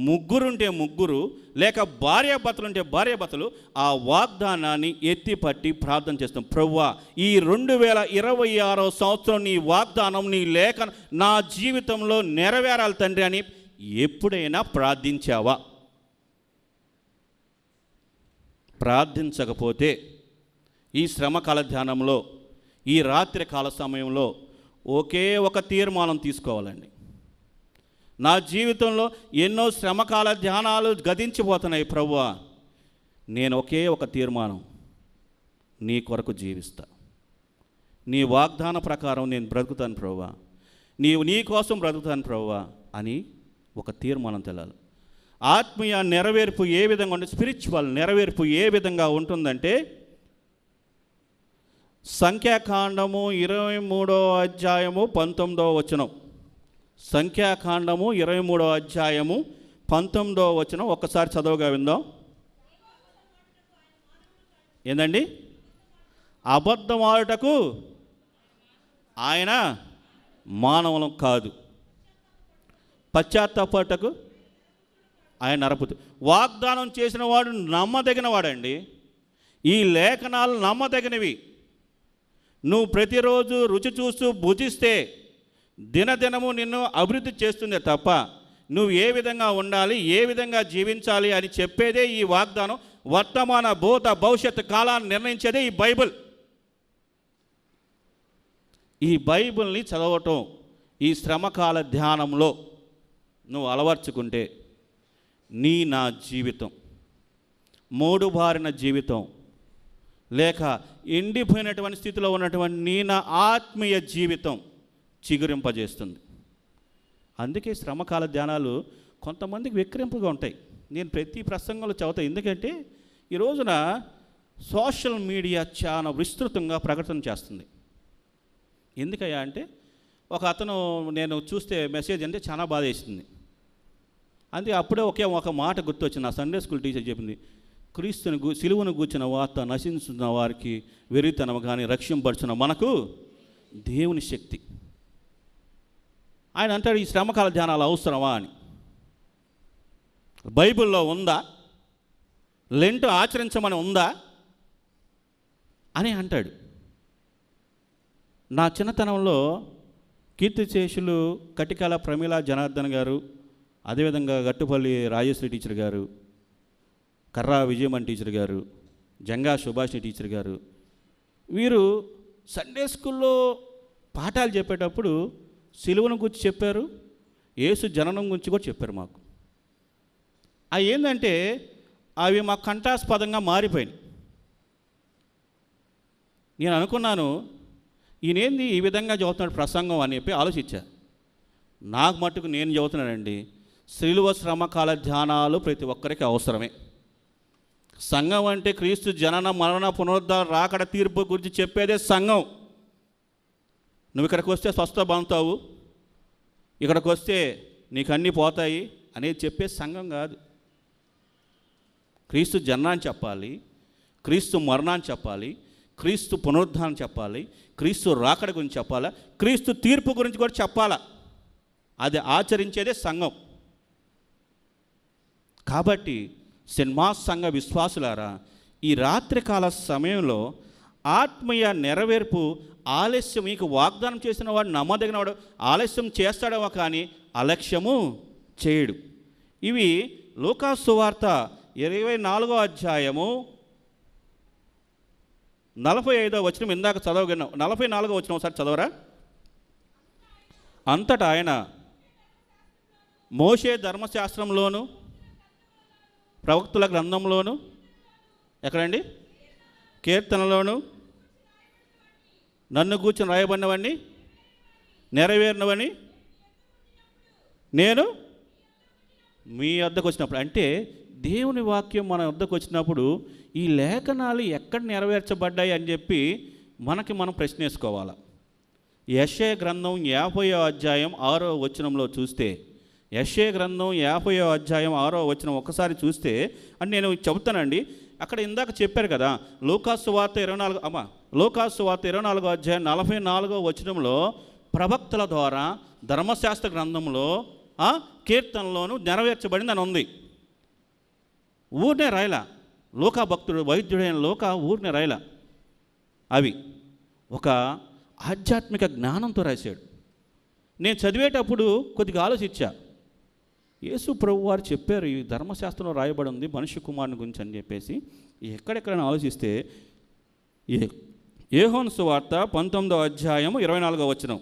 Speaker 7: 3 ఉంటే 3, లేక భార్యాభర్తలుంటే భార్యాభర్తలు ఆ వాగ్దానాన్ని ఎత్తిపట్టి ప్రార్థన చేస్తాం. ప్రభువా, ఈ 2026వ సంవత్సరం నీ వాగ్దానం, నీ లేఖన నా జీవితంలో నెరవేరాలి తండ్రి అని ఎప్పుడైనా ప్రార్థించావా? ప్రార్థించకపోతే ఈ శ్రమకాల ధ్యానంలో ఈ రాత్రి కాల సమయంలో ఒకే ఒక తీర్మానం తీసుకోవాలండి. నా జీవితంలో ఎన్నో శ్రమకాల ధ్యానాలు గతించిపోతున్నాయి ప్రభువా, నేను ఒకే ఒక తీర్మానం, నీ కొరకు జీవిస్తా, నీ వాగ్దాన ప్రకారం నేను బ్రతుకుతాను ప్రభువా, నీ కోసం బ్రతుకుతాను ప్రభువా అని ఒక తీర్మానం తెలాలి. ఆత్మీయ నెరవేర్పు ఏ విధంగా ఉంటుంది, స్పిరిచువల్ నెరవేర్పు ఏ విధంగా ఉంటుందంటే సంఖ్యాకాండము 23వ అధ్యాయము 19వ వచనం. సంఖ్యాకాండము 23వ అధ్యాయము 19వ వచనం ఒక్కసారి చదవగా విందాం. ఏందండి? అబద్ధమాడుటకు ఆయన మానవులం కాదు, పశ్చాత్తాపటకు ఆయన నరపుతు. వాగ్దానం చేసిన వాడు నమ్మదగిన వాడండి. ఈ లేఖనాలు నమ్మదగినవి. నువ్వు ప్రతిరోజు రుచి చూస్తూ భుజిస్తే దినదినము నిన్ను అభివృద్ధి చేస్తుందే తప్ప నువ్వు ఏ విధంగా ఉండాలి, ఏ విధంగా జీవించాలి అని చెప్పేదే ఈ వాగ్దానం. వర్తమాన భూత భవిష్యత్తు కాలాన్ని నిర్ణయించేదే ఈ బైబిల్. ఈ బైబిల్ని చదవటం ఈ శ్రమకాల ధ్యానంలో నువ్వు అలవర్చుకుంటే నా జీవితం, 3 బారిన జీవితం లేక ఎండిపోయినటువంటి స్థితిలో ఉన్నటువంటి నీ నా ఆత్మీయ జీవితం చిగురింపజేస్తుంది. అందుకే శ్రమకాల ధ్యానాలు కొంతమందికి విక్రింపుగా ఉంటాయి. నేను ప్రతి ప్రసంగంలో చదువుతాను. ఎందుకంటే ఈ రోజున సోషల్ మీడియా చాలా విస్తృతంగా ప్రకటన చేస్తుంది. ఎందుకయ్యా అంటే ఒక అతను నేను చూస్తే మెసేజ్ అంటే చాలా బాధ వేసింది. అందుకే అప్పుడే ఒక మాట గుర్తొచ్చింది. నా సండే స్కూల్ టీచర్ చెప్పింది, క్రీస్తుని సిలువను గూర్చిన వార్త నశించుతున్న వారికి వెరితనం కానీ రక్షింపడుచున్న మనకు దేవుని శక్తి. ఆయన అంటాడు, ఈ శ్రమకాల ధ్యానాలు అవసరమా అని. బైబిల్లో ఉందా? లెంట్ ఆచరించమని ఉందా అని అంటాడు. నా చిన్నతనంలో కీర్తిశేషులు కటికాల ప్రమీల జనార్దన్ గారు, అదేవిధంగా గట్టుపల్లి రాజేశ్వరి టీచర్ గారు, కర్రా విజయమన్ టీచర్ గారు, జంగా సుభాషిణి టీచర్ గారు, వీరు సండే స్కూల్లో పాఠాలు చెప్పేటప్పుడు సిలువను గురించి చెప్పారు, యేసు జననం గురించి కూడా చెప్పారు మాకు. అవి ఏంటంటే అవి మా కంఠాస్పదంగా మారిపోయినాయి. నేను అనుకున్నాను, ఈయనేంది ఈ విధంగా చదువుతున్నాడు ప్రసంగం అని చెప్పి ఆలోచించా. నాకు మట్టుకు నేను చదువుతున్నానండి, సిలువ శ్రమకాల ధ్యానాలు ప్రతి ఒక్కరికి అవసరమే. సంఘం అంటే క్రీస్తు జనన మరణ పునరుద్ధరణ రాకడ తీర్పు గురించి చెప్పేదే సంఘం. నువ్వు ఇక్కడికి వస్తే స్వస్థ పొందుతావు, ఇక్కడికి వస్తే నీకు అన్నీ పోతాయి అనేది చెప్పే సంఘం కాదు. క్రీస్తు జననాన్ని చెప్పాలి, క్రీస్తు మరణాన్ని చెప్పాలి, క్రీస్తు పునరుద్ధానం చెప్పాలి, క్రీస్తు రాకడ గురించి చెప్పాలా, క్రీస్తు తీర్పు గురించి కూడా చెప్పాలా. అది ఆచరించేదే సంఘం. కాబట్టి సినిమా సంఘ విశ్వాసులారా, ఈ రాత్రికాల సమయంలో ఆత్మీయ నెరవేర్పు ఆలస్యం, మీకు వాగ్దానం చేసిన వాడు నమ్మదగిన వాడు ఆలస్యం చేస్తాడేమో కానీ అలక్ష్యము చేయడు. ఇవి లూకాసు సువార్త 24వ అధ్యాయము 45వ వచనం ఇందాక చదవగలను. 44వ వచనం ఒకసారి చదవరా. అంతటా ఆయన మోషే ధర్మశాస్త్రంలోను ప్రవక్తుల గ్రంథంలోను, ఎక్కడండి, కీర్తనలోను నన్ను కూర్చొని రాయబడినవన్నీ నెరవేరినవని నేను మీ వద్దకు వచ్చినప్పుడు, అంటే దేవుని వాక్యం మన వద్దకు వచ్చినప్పుడు ఈ లేఖనాలు ఎక్కడ నెరవేర్చబడ్డాయి అని చెప్పి మనకి మనం ప్రశ్నేసుకోవాలి. యెషయా గ్రంథం 50వ అధ్యాయం 6వ వచనంలో చూస్తే, యెషయా గ్రంథం 50వ అధ్యాయం 6వ వచనం ఒకసారి చూస్తే, అని నేను చెబుతానండి. అక్కడ ఇందాక చెప్పారు కదా, లూకాసు వార్త 24వ అధ్యాయం 44వ వచనంలో ప్రవక్తల ద్వారా ధర్మశాస్త్ర గ్రంథంలో కీర్తనలోను నెరవేర్చబడింది అని ఉంది. ఊరినే రాయలా, లోకా భక్తుడు వైద్యుడైన లోక ఊరినే రాయలా, అవి ఒక ఆధ్యాత్మిక జ్ఞానంతో రాశాడు. నేను చదివేటప్పుడు కొద్దిగా ఆలోచించా, యేసు ప్రభు వారు చెప్పారు ఈ ధర్మశాస్త్రంలో రాయబడి ఉంది మనుష్య కుమారుని గురించి అని చెప్పేసి. ఎక్కడెక్కడైనా ఆలోచిస్తే యోహాను సువార్త 19వ అధ్యాయము 24వ వచనం,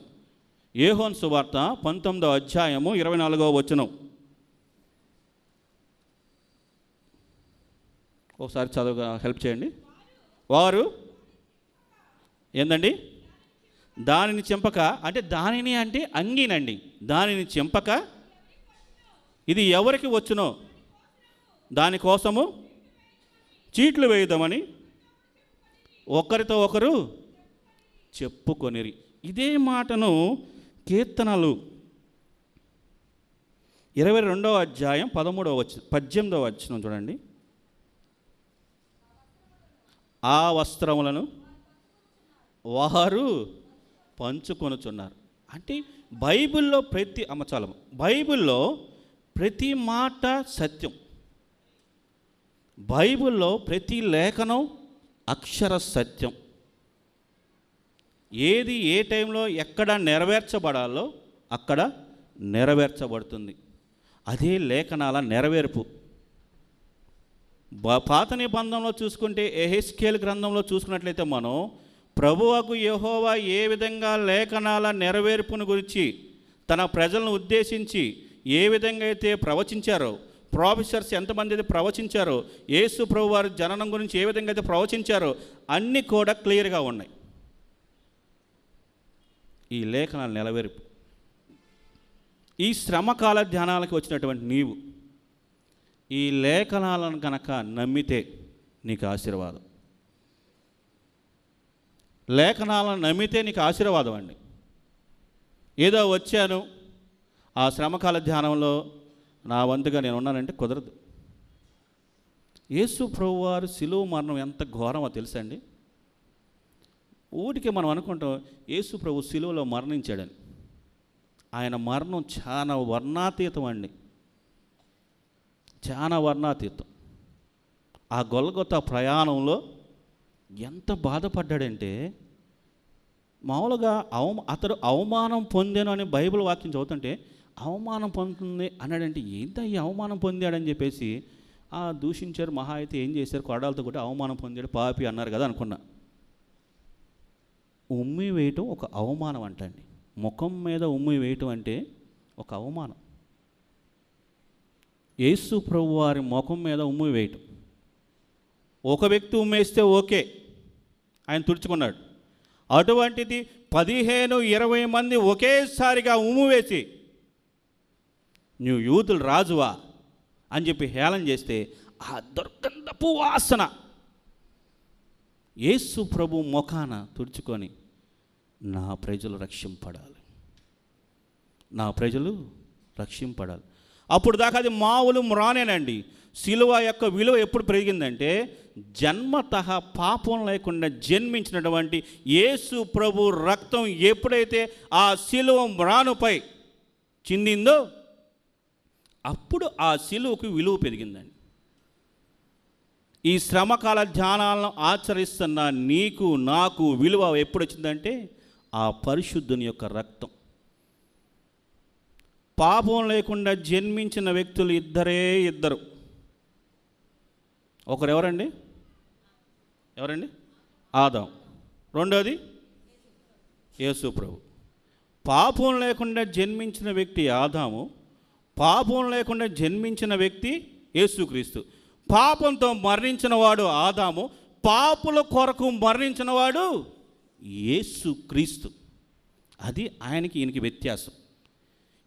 Speaker 7: యోహాను సువార్త 19వ అధ్యాయము 24వ వచనం ఒకసారి చదువుగా హెల్ప్ చేయండి. వారు ఏందండి, దానిని చెంపక, అంటే దానిని అంటే అంగీనండి, దానిని చెంపక ఇది ఎవరికి వచ్చునో దానికోసము చీట్లు వేయుదామని ఒకరితో ఒకరు చెప్పుకొనిరి. ఇదే మాటను కీర్తనలు 22వ అధ్యాయం 18వ వచనం చూడండి. ఆ వస్త్రములను వారు పంచుకొనుచున్నారు. అంటే బైబిల్లో బైబిల్లో ప్రతి మాట సత్యం, బైబిల్లో ప్రతి లేఖనం అక్షర సత్యం. ఏది ఏ టైంలో ఎక్కడ నెరవేర్చబడాలో అక్కడ నెరవేర్చబడుతుంది. అదే లేఖనాల నెరవేర్పు. పాత నిబంధనలో చూసుకుంటే యెహెజ్కేలు గ్రంథంలో చూసుకున్నట్లయితే మనం ప్రభువకు యెహోవా ఏ విధంగా లేఖనాల నెరవేర్పును గురించి తన ప్రజలను ఉద్దేశించి ఏ విధంగా అయితే ప్రవచించారో, ప్రొఫెసర్స్ ఎంతమంది అయితే ప్రవచించారో, యేసు ప్రభు వారి జననం గురించి ఏ విధంగా అయితే ప్రవచించారో అన్నీ కూడా క్లియర్గా ఉన్నాయి. ఈ లేఖనాలు నెరవేర్పు. ఈ శ్రమకాల ధ్యానాలకు వచ్చినటువంటి నీవు ఈ లేఖనాలను కనుక నమ్మితే నీకు ఆశీర్వాదం. లేఖనాలను నమ్మితే నీకు ఆశీర్వాదం అండి. ఏదో వచ్చాను ఆ శ్రమకాల ధ్యానంలో నా వంతుగా నేను ఉన్నానంటే కుదరదు. యేసు ప్రభువారు శిలువ మరణం ఎంత ఘోరమో తెలుసండి. ఊటికి మనం అనుకుంటాం యేసు ప్రభు శిలువలో మరణించాడని. ఆయన మరణం చాలా వర్ణాతీతం అండి, చాలా వర్ణాతీతం. ఆ గొల్గొతా ప్రయాణంలో ఎంత బాధపడ్డాడంటే, మామూలుగా అతడు అవమానం పొందాను అని బైబిల్ వాక్యం చదువుతుంటే అవమానం పొందుతుంది అన్నాడంటే ఏంటో ఈ అవమానం పొందాడని చెప్పేసి దూషించారు. మహా అయితే ఏం చేశారు, కొరడాలతో కూడా అవమానం పొందాడు పాపి అన్నారు కదా అనుకున్నా. ఉమ్మి వేయటం ఒక అవమానం అంటండి. ముఖం మీద ఉమ్మి వేయటం అంటే ఒక అవమానం. యేసు ప్రభు వారి ముఖం మీద ఉమ్మి వేయటం. ఒక వ్యక్తి ఉమ్మేస్తే ఓకే, ఆయన తుడుచుకున్నాడు. అటువంటిది 15-20 మంది ఒకేసారిగా ఉమ్ము వేసి నువ్వు యూదులు రాజువా అని చెప్పి హేళన చేస్తే ఆ దుర్గంధపు వాసన యేసు ప్రభు ముఖాన తుడుచుకొని నా ప్రజలు రక్షింపడాలి, నా ప్రజలు రక్షింపడాలి. అప్పుడు దాకా అది మామూలు మ్రానేనండి. శిలువ యొక్క విలువ ఎప్పుడు పెరిగిందంటే, జన్మతః పాపం లేకుండా జన్మించినటువంటి యేసు ప్రభు రక్తం ఎప్పుడైతే ఆ శిలువ మ్రానుపై చిందిందో అప్పుడు ఆ శిలువకు విలువ పెరిగిందండి. ఈ శ్రమకాల ధ్యానాలను ఆచరిస్తున్న నీకు నాకు విలువ ఎప్పుడు వచ్చిందంటే ఆ పరిశుద్ధుని యొక్క రక్తం. పాపం లేకుండా జన్మించిన వ్యక్తులు ఇద్దరు. ఒకరు ఎవరండి? ఆదాం. రెండోది యేసు ప్రభు. పాపం లేకుండా జన్మించిన వ్యక్తి ఆదాము, పాపం లేకుండా జన్మించిన వ్యక్తి యేసుక్రీస్తు. పాపంతో మరణించిన వాడు ఆదాము, పాపుల కొరకు మరణించిన వాడు యేసుక్రీస్తు. అది ఆయనకి ఈయనకి వ్యత్యాసం.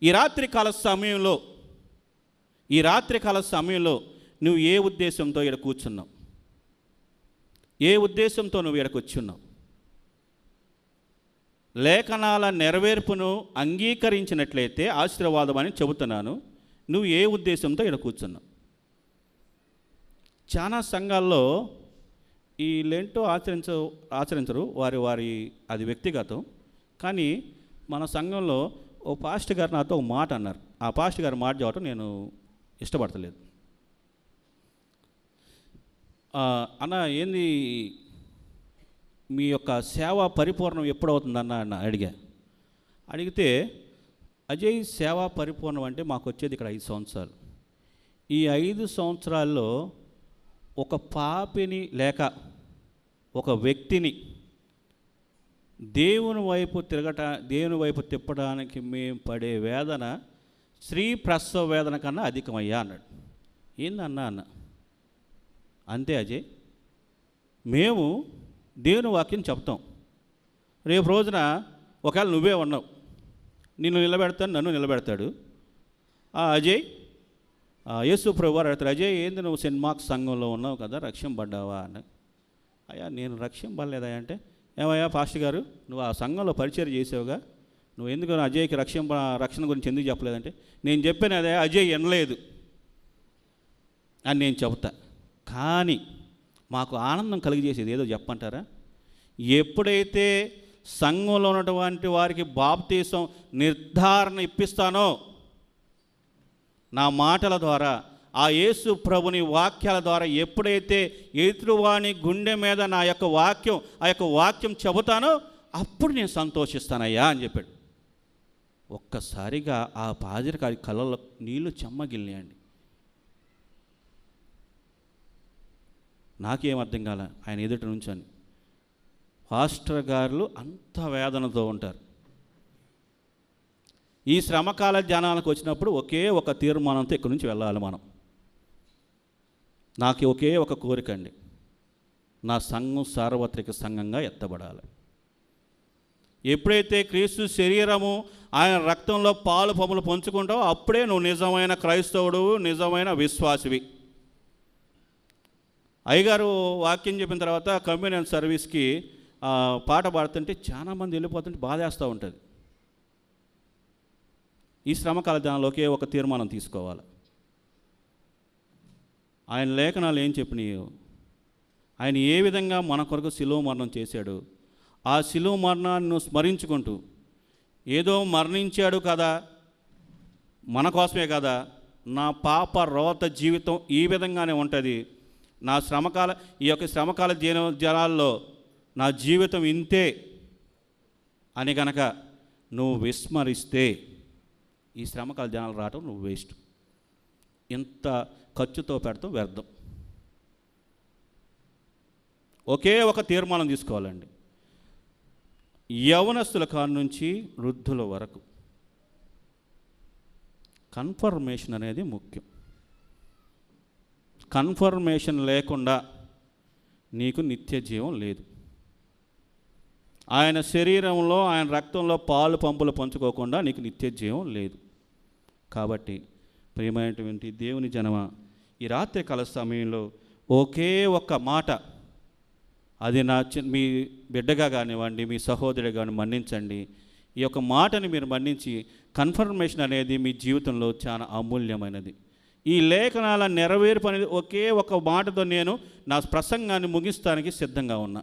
Speaker 7: ఈ రాత్రికాల సమయంలో నువ్వు ఏ ఉద్దేశంతో ఇక్కడ కూర్చున్నావు? ఏ ఉద్దేశంతో నువ్వు ఇక్కడికి వచ్చున్నావు? లేఖనాల నెరవేర్పును అంగీకరించినట్లయితే ఆశీర్వాదం అని చెబుతున్నాను. నువ్వు ఏ ఉద్దేశంతో ఇక్కడ కూర్చున్నావు? చాలా సంఘాల్లో ఈ లెంటో ఆచరించరు, వారి అది వ్యక్తిగతం. కానీ మన సంఘంలో ఓ పాస్టర్ గారు నాతో ఒక మాట అన్నారు. ఆ పాస్టర్ గారు మాట చెప్పడం నేను ఇష్టపడతలేదు. అన్న, ఏంది మీ యొక్క సేవ పరిపూర్ణం ఎప్పుడవుతుందన్న అడిగితే, అజయ్ సేవా పరిపూర్ణం అంటే మాకు వచ్చేది ఇక్కడ 5 సంవత్సరాలు. ఈ 5 సంవత్సరాల్లో ఒక పాపిని లేక ఒక వ్యక్తిని దేవుని వైపు తిప్పడానికి మేము పడే వేదన స్త్రీ ప్రసవ వేదన కన్నా అధికమయ్యా అన్నాడు. ఏందన్నా అన్న? అంతే అజయ్, మేము దేవుని వాక్యం చెప్తాం. రేపు రోజున ఒకవేళ నువ్వే ఉన్నావు, నిన్ను నిలబెడతాను, నన్ను నిలబెడతాడు. అజయ్, యేసు ప్రభు వారు అడుగుతారు, అజయ్ ఏంది నువ్వు సెయింట్ మార్క్స్ సంఘంలో ఉన్నావు కదా, రక్షింపడ్డావా అని. అయ్యా నేను రక్షింపలేదా అంటే, ఏమయ్యా పాస్టర్ గారు నువ్వు ఆ సంఘంలో పరిచయం చేసావుగా, నువ్వు ఎందుకు అజయ్కి రక్షణ గురించి ఎందుకు చెప్పలేదంటే, నేను చెప్పాను అదే అజయ్ వినలేదు అని నేను చెబుతా. కానీ మాకు ఆనందం కలిగజేసేది ఏదో చెప్పంటారా? ఎప్పుడైతే సంఘంలో ఉన్నటువంటి వారికి బాప్తీసం నిర్ధారణ ఇప్పిస్తానో నా మాటల ద్వారా, ఆ యేసు ప్రభుని వాక్యాల ద్వారా ఎప్పుడైతే ఎదురువాణి గుండె మీద నా యొక్క వాక్యం చెబుతానో అప్పుడు నేను సంతోషిస్తానయ్యా అని చెప్పాడు. ఒక్కసారిగా ఆ పాదిరికారి కళ్ళలో నీళ్లు చెమ్మగిల్లాయండి. నాకేం అర్థం కాలే. ఆయన ఎదుట నుంచని పాస్టర్ గారు అంత వేదనతో ఉంటారు. ఈ శ్రమకాల ధ్యానాలకు వచ్చినప్పుడు ఒకే ఒక తీర్మానంతో ఇక్కడి నుంచి వెళ్ళాలి మనం. నాకు ఒకే ఒక కోరిక అండి, నా సంఘం సార్వత్రిక సంఘంగా ఎత్తబడాలి. ఎప్పుడైతే క్రీస్తు శరీరము ఆయన రక్తంలో పాలు పంపులు పంచుకుంటావో అప్పుడే నువ్వు నిజమైన క్రైస్తవుడు, నిజమైన విశ్వాసివి. అయ్యగారు వాక్యం చెప్పిన తర్వాత కమ్యూనియన్ సర్వీస్కి పాట పాడుతుంటే చాలామంది వెళ్ళిపోతుంటే బాధేస్తూ ఉంటుంది. ఈ శ్రమకాల దినాల్లో ఒకే ఒక తీర్మానం తీసుకోవాలి. ఆయన లేఖనాలు ఏం చెప్పినాయో, ఆయన ఏ విధంగా మన కొరకు శిలువ మరణం చేశాడు, ఆ శిలువ మరణాన్ని స్మరించుకుంటూ ఏదో మరణించాడు కదా, మన కోసమే కదా, నా పాప రోత జీవితం ఈ విధంగానే ఉంటుంది, నా ఈ యొక్క శ్రమకాల జనాల్లో నా జీవితం ఇంతే అని కనుక నువ్వు విస్మరిస్తే ఈ శ్రమకాల జనాలు రావటం నువ్వు వేస్ట్. ఇంత ఖర్చుతో పెడతాం వ్యర్థం. ఒకే ఒక తీర్మానం తీసుకోవాలండి. యవనస్తుల కాడి నుంచి వృద్ధుల వరకు కన్ఫర్మేషన్ అనేది ముఖ్యం. కన్ఫర్మేషన్ లేకుండా నీకు నిత్య జీవం లేదు. ఆయన శరీరంలో ఆయన రక్తంలో పాలు పంపులు పంచుకోకుండా నీకు నిత్య జీవం లేదు. కాబట్టి ప్రియమైనటువంటి దేవుని జనమ, ఈ రాత్రి కాల సమయంలో ఒకే ఒక్క మాట, అది మీ బిడ్డగా కానివ్వండి, మీ సహోదరుడిగా కానీ మన్నించండి. ఈ యొక్క మాటని మీరు మన్నించి, కన్ఫర్మేషన్ అనేది మీ జీవితంలో చాలా అమూల్యమైనది. ఈ లేఖనాల నెరవేర్పు అనేది ఒకే ఒక మాటతో నేను నా ప్రసంగాన్ని ముగిస్తానికి సిద్ధంగా ఉన్నా.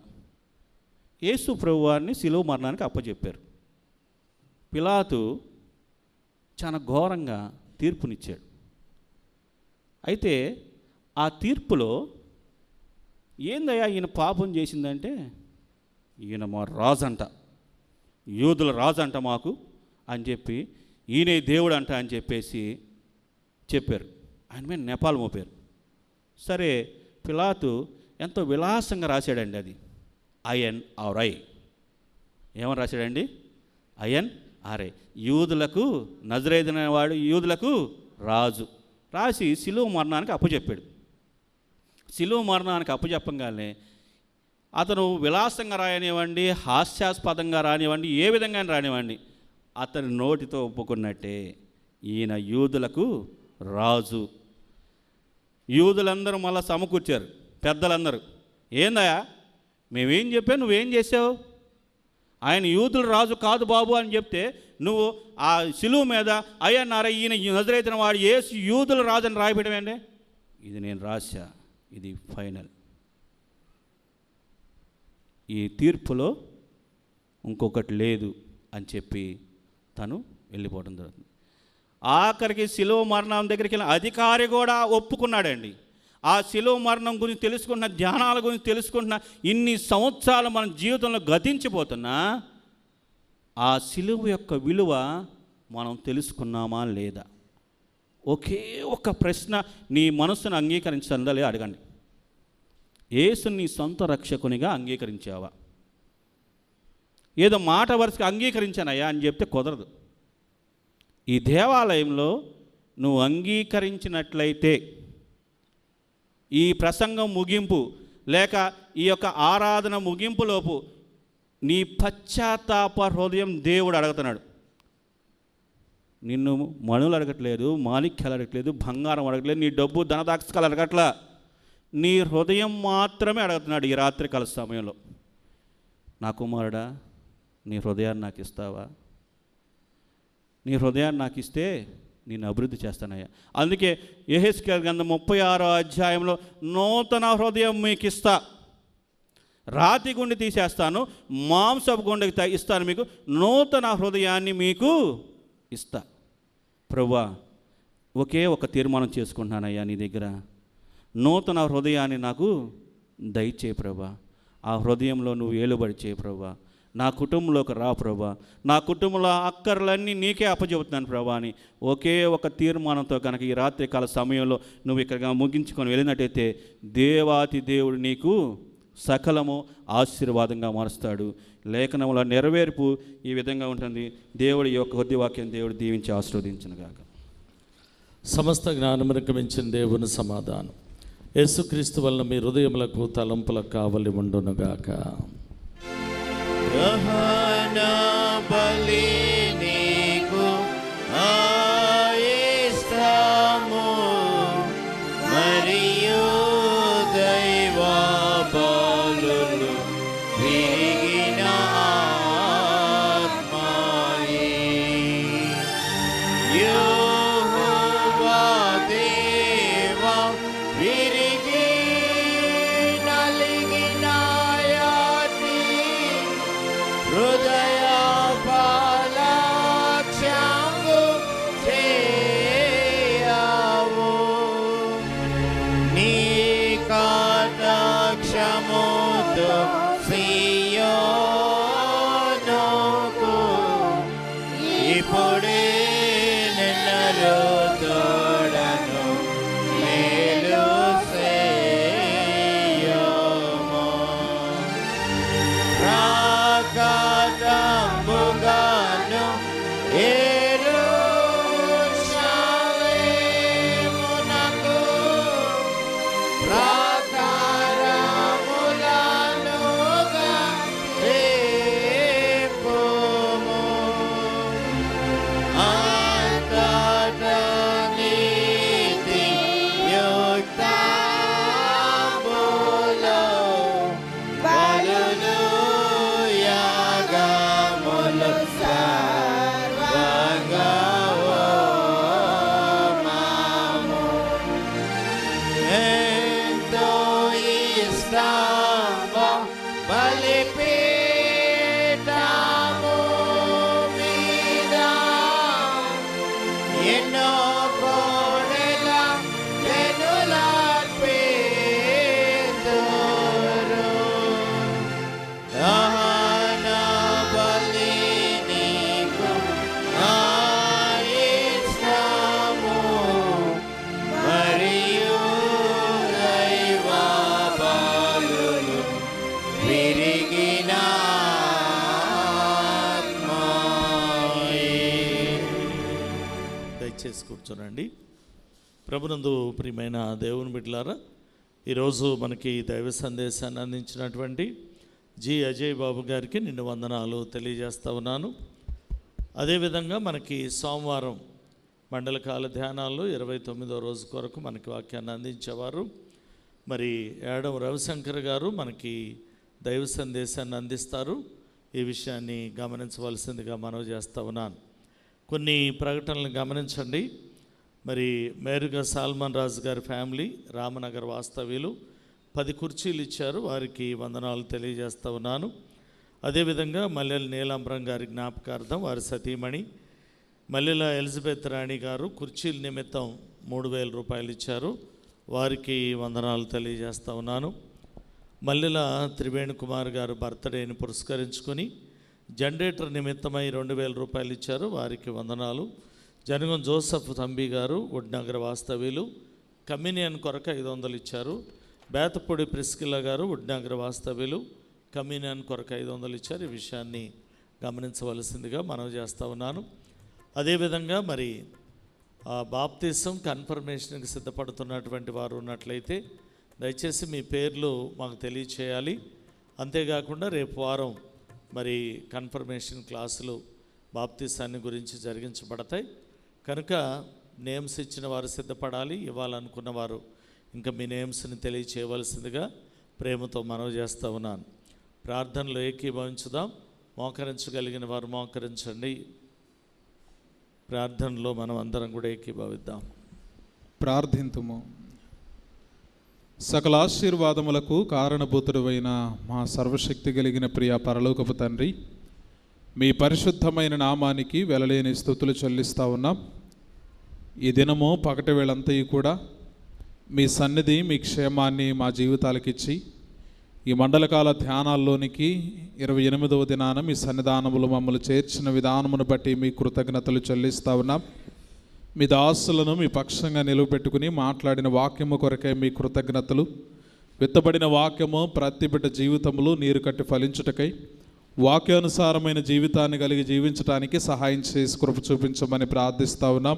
Speaker 7: యేసు ప్రభువారిని శిలువ మరణానికి అప్పచెప్పారు. పిలాతు చాలా ఘోరంగా తీర్పునిచ్చాడు. అయితే ఆ తీర్పులో ఏందయ్యా ఈయన పాపం చేసిందంటే, ఈయన మా రాజంట, యూదుల రాజంట మాకు అని చెప్పి, ఈయనే దేవుడు అంట అని చెప్పేసి చెప్పారు. ఆయన మీద నెపాలు మోపారు. సరే, పిలాతు ఎంతో విలాసంగా రాశాడండి. అది INRI. ఏమని రాశాడండి? INRI. యూదులకు నజరేయుడైన వాడు, యూదులకు రాజు రాసి శిలువ మరణానికి అప్పచెప్పాడు. శిలువ మరణానికి అప్పచెప్పగానే అతను విలాసంగా రాయనివ్వండి, హాస్యాస్పదంగా రానివ్వండి, ఏ విధంగా రానివ్వండి, అతని నోటితో ఒప్పుకున్నట్టే ఈయన యూదులకు రాజు. యూదులందరూ మళ్ళీ సమకూర్చారు, పెద్దలందరూ. ఏందయ్యా మేమేం చెప్పావు, నువ్వేం చేసావు? ఆయన యూదుల రాజు కాదు బాబు అని చెప్తే నువ్వు ఆ శిలువ మీద INRI ఈయన నజరేయుడైన వాడు యేసు యూదుల రాజు అని రాయబెట్టమండి. ఇది నేను రాశా, ఇది ఫైనల్. ఈ తీర్పులో ఇంకొకటి లేదు అని చెప్పి తను వెళ్ళిపోవడం జరుగుతుంది. ఆఖరికి శిలువ మరణం దగ్గరికి వెళ్ళిన అధికారి కూడా ఒప్పుకున్నాడండి. ఆ శిలువ మరణం గురించి తెలుసుకుంటున్న, ధ్యానాల గురించి తెలుసుకుంటున్న, ఇన్ని సంవత్సరాలు మన జీవితంలో గతించిపోతున్నా ఆ శిలువ యొక్క విలువ మనం తెలుసుకున్నామా లేదా? ఒకే ఒక ప్రశ్న నీ మనసును అంగీకరించందలే అడగండి. యేసుని నీ సొంత రక్షకునిగా అంగీకరించావా? ఏదో మాట వరుసగా అంగీకరించానయ్యా అని చెప్తే కుదరదు. ఈ దేవాలయంలో నువ్వు అంగీకరించినట్లయితే ఈ ప్రసంగం ముగింపు లేక ఈ యొక్క ఆరాధన ముగింపులోపు నీ పశ్చాత్తాప హృదయం దేవుడు అడుగుతున్నాడు. నిన్ను మణులు అడగట్లేదు, మాణిక్యాలు అడగట్లేదు, బంగారం అడగట్లేదు, నీ డబ్బు ధనదాక్షకాలు అడగట్లా, నీ హృదయం మాత్రమే అడుగుతున్నాడు. ఈ రాత్రికాల సమయంలో, నా కుమారుడా నీ హృదయాన్ని నాకు ఇస్తావా? నీ హృదయాన్ని నాకు ఇస్తే నేను అభివృద్ధి చేస్తానయ్యా. అందుకే యెహెజ్కేలు గ్రంథం 36వ అధ్యాయంలో నూతన హృదయం మీకు ఇస్తా, రాతి గుండె తీసేస్తాను, మాంసపు గుండెకి ఇస్తాను, మీకు నూతన హృదయాన్ని మీకు ఇస్తా. ప్రభువా ఒకే ఒక తీర్మానం చేసుకుంటున్నానయ్యా నీ దగ్గర, నూతన హృదయాన్ని నాకు దయచేయి ప్రభువా. ఆ హృదయంలో నువ్వు ఏలుబడి చేయి ప్రభువా. నా కుటుంబంలోకి రా ప్రభా, నా కుటుంబంలో అక్కర్లన్నీ నీకే అప్పచెబుతున్నాను ప్రభా అని ఒకే ఒక తీర్మానంతో కనుక ఈ రాత్రికాల సమయంలో నువ్వు ఇక్కడ ముగించుకొని వెళ్ళినట్టయితే దేవాతి దేవుడు నీకు సకలము ఆశీర్వాదంగా మారుస్తాడు. లేఖనముల నెరవేర్పు ఈ విధంగా ఉంటుంది. దేవుడి యొక్క కొద్ది వాక్యం దేవుడు దీవించి ఆశీర్వదించును గాక.
Speaker 1: సమస్త జ్ఞానమునకు మించిన దేవుని సమాధానం యేసుక్రీస్తు వలన మీ హృదయములకు తలంపులకు కావలి ఉండునుగాక.
Speaker 3: దహన బలి నీకు ఇష్టము, మరియు దైవ బలులు విరిగిన ఆత్మయే. యెహోవా దేవా విరిగి నలిగిన యాతి హృదయ పాలక్షంగు చేయవు. నీ కటాక్షముతో సియోనుకు ఇప్పుడే నిన్నలు తోడను మేలు చేయము. రాకదంబుగాను యెరూషలేమునకు ప్రాకారములనుగా రేపుము. అంతటా నీతి యుక్తములో బలులు యాగములు సర్వంగా హోమము. ఎంతో ఇష్టము బలిపీఠము మీద ఎన్నో కోడెల వెనులర్పింతురు. దహన బలి నీకు ఇష్టము, మరియు దైవ బలులు విరిగిన ఆత్మయే.
Speaker 1: దయచేసి కూర్చోనండి. ప్రభునందు ప్రియమైన దేవుని బిడ్డలారా, ఈరోజు మనకి దైవ సందేశాన్ని అందించినటువంటి జి అజయ్ బాబు గారికి నిన్ను వందనాలు తెలియజేస్తా ఉన్నాను. అదేవిధంగా మనకి సోమవారం మండలకాల ధ్యానాల్లో 29వ రోజు కొరకు మనకి వాక్యాన్ని అందించేవారు మరి ఏడవ రవిశంకర్ గారు మనకి దైవ సందేశాన్ని అందిస్తారు. ఈ విషయాన్ని గమనించవలసిందిగా మనవి చేస్తూ ఉన్నాను. కొన్ని ప్రకటనలు గమనించండి. మరి మేరుగా సాల్మన్ రాజు గారి ఫ్యామిలీ రామనగర్ వాస్తవ్యులు 10 కుర్చీలు ఇచ్చారు, వారికి వందనాలు తెలియజేస్తూ ఉన్నాను. అదేవిధంగా మల్లెల నీలాంబరం గారి జ్ఞాపకార్థం వారి సతీమణి మల్లెల ఎలిజబెత్ రాణి గారు కుర్చీల నిమిత్తం 3,000 రూపాయలు ఇచ్చారు, వారికి వందనాలు తెలియజేస్తూ ఉన్నాను. మల్లెల త్రివేణి కుమార్ గారు బర్త్డేని పురస్కరించుకొని జనరేటర్ నిమిత్తమై 2,000 రూపాయలు ఇచ్చారు, వారికి వందనాలు. జనగం జోసఫ్ తంబి గారు వుడ్నగర్ వాస్తవ్యులు కమ్యూనియన్ కొరకు 500 ఇచ్చారు. బేతపూడి ప్రిస్కిల్లా గారు వుడ్నగర్ వాస్తవ్యులు కమ్యూనియన్ కొరకు 500 ఇచ్చారు. ఈ విషయాన్ని గమనించవలసిందిగా మనవి చేస్తూ ఉన్నాను. అదేవిధంగా మరి బాప్తిసం కన్ఫర్మేషన్కి సిద్ధపడుతున్నటువంటి వారు ఉన్నట్లయితే దయచేసి మీ పేర్లు మాకు తెలియచేయాలి. అంతేకాకుండా రేపు వారం మరి కన్ఫర్మేషన్ క్లాసులు బాప్తిసాన్ని గురించి జరిగించబడతాయి కనుక నేమ్స్ ఇచ్చిన వారు సిద్ధపడాలి. ఇవ్వాలనుకున్న వారు ఇంకా మీ నేమ్స్ని తెలియచేయవలసిందిగా ప్రేమతో మనవి చేస్తూ ఉన్నాను. ప్రార్థనలో ఏకీభవించుదాం. మోకరించగలిగిన వారు మోకరించండి. ప్రార్థనలో మనం అందరం కూడా ఏకీభవిద్దాం.
Speaker 8: ప్రార్థింతుము. సకల ఆశీర్వాదములకు కారణభూతుడైన మా సర్వశక్తి కలిగిన ప్రియ పరలోకపు తండ్రి, మీ పరిశుద్ధమైన నామానికి వెలలేని స్తుతులు చెల్లిస్తూ ఉన్నాం. ఈ దినము పగటి వేళంతయు కూడా మీ సన్నిధి, మీ క్షేమాన్ని మా జీవితాలకిచ్చి ఈ మండలకాల ధ్యానాల్లోనికి 28వ దినాన మీ సన్నిధానములు మమ్మల్ని చేర్చిన విధానమును బట్టి మీ కృతజ్ఞతలు చెల్లిస్తూ ఉన్నాం. మీ దాసులను మీ పక్షంగా నిలువబెట్టుకుని మాట్లాడిన వాక్యము కొరకే మీ కృతజ్ఞతలు. విత్తబడిన వాక్యము ప్రతి బిడ్డ జీవితములు నీరు కట్టి ఫలించుటకై వాక్యానుసారమైన జీవితాన్ని కలిగి జీవించడానికి సహాయం చేసి కృప చూపించమని ప్రార్థిస్తూ ఉన్నాం.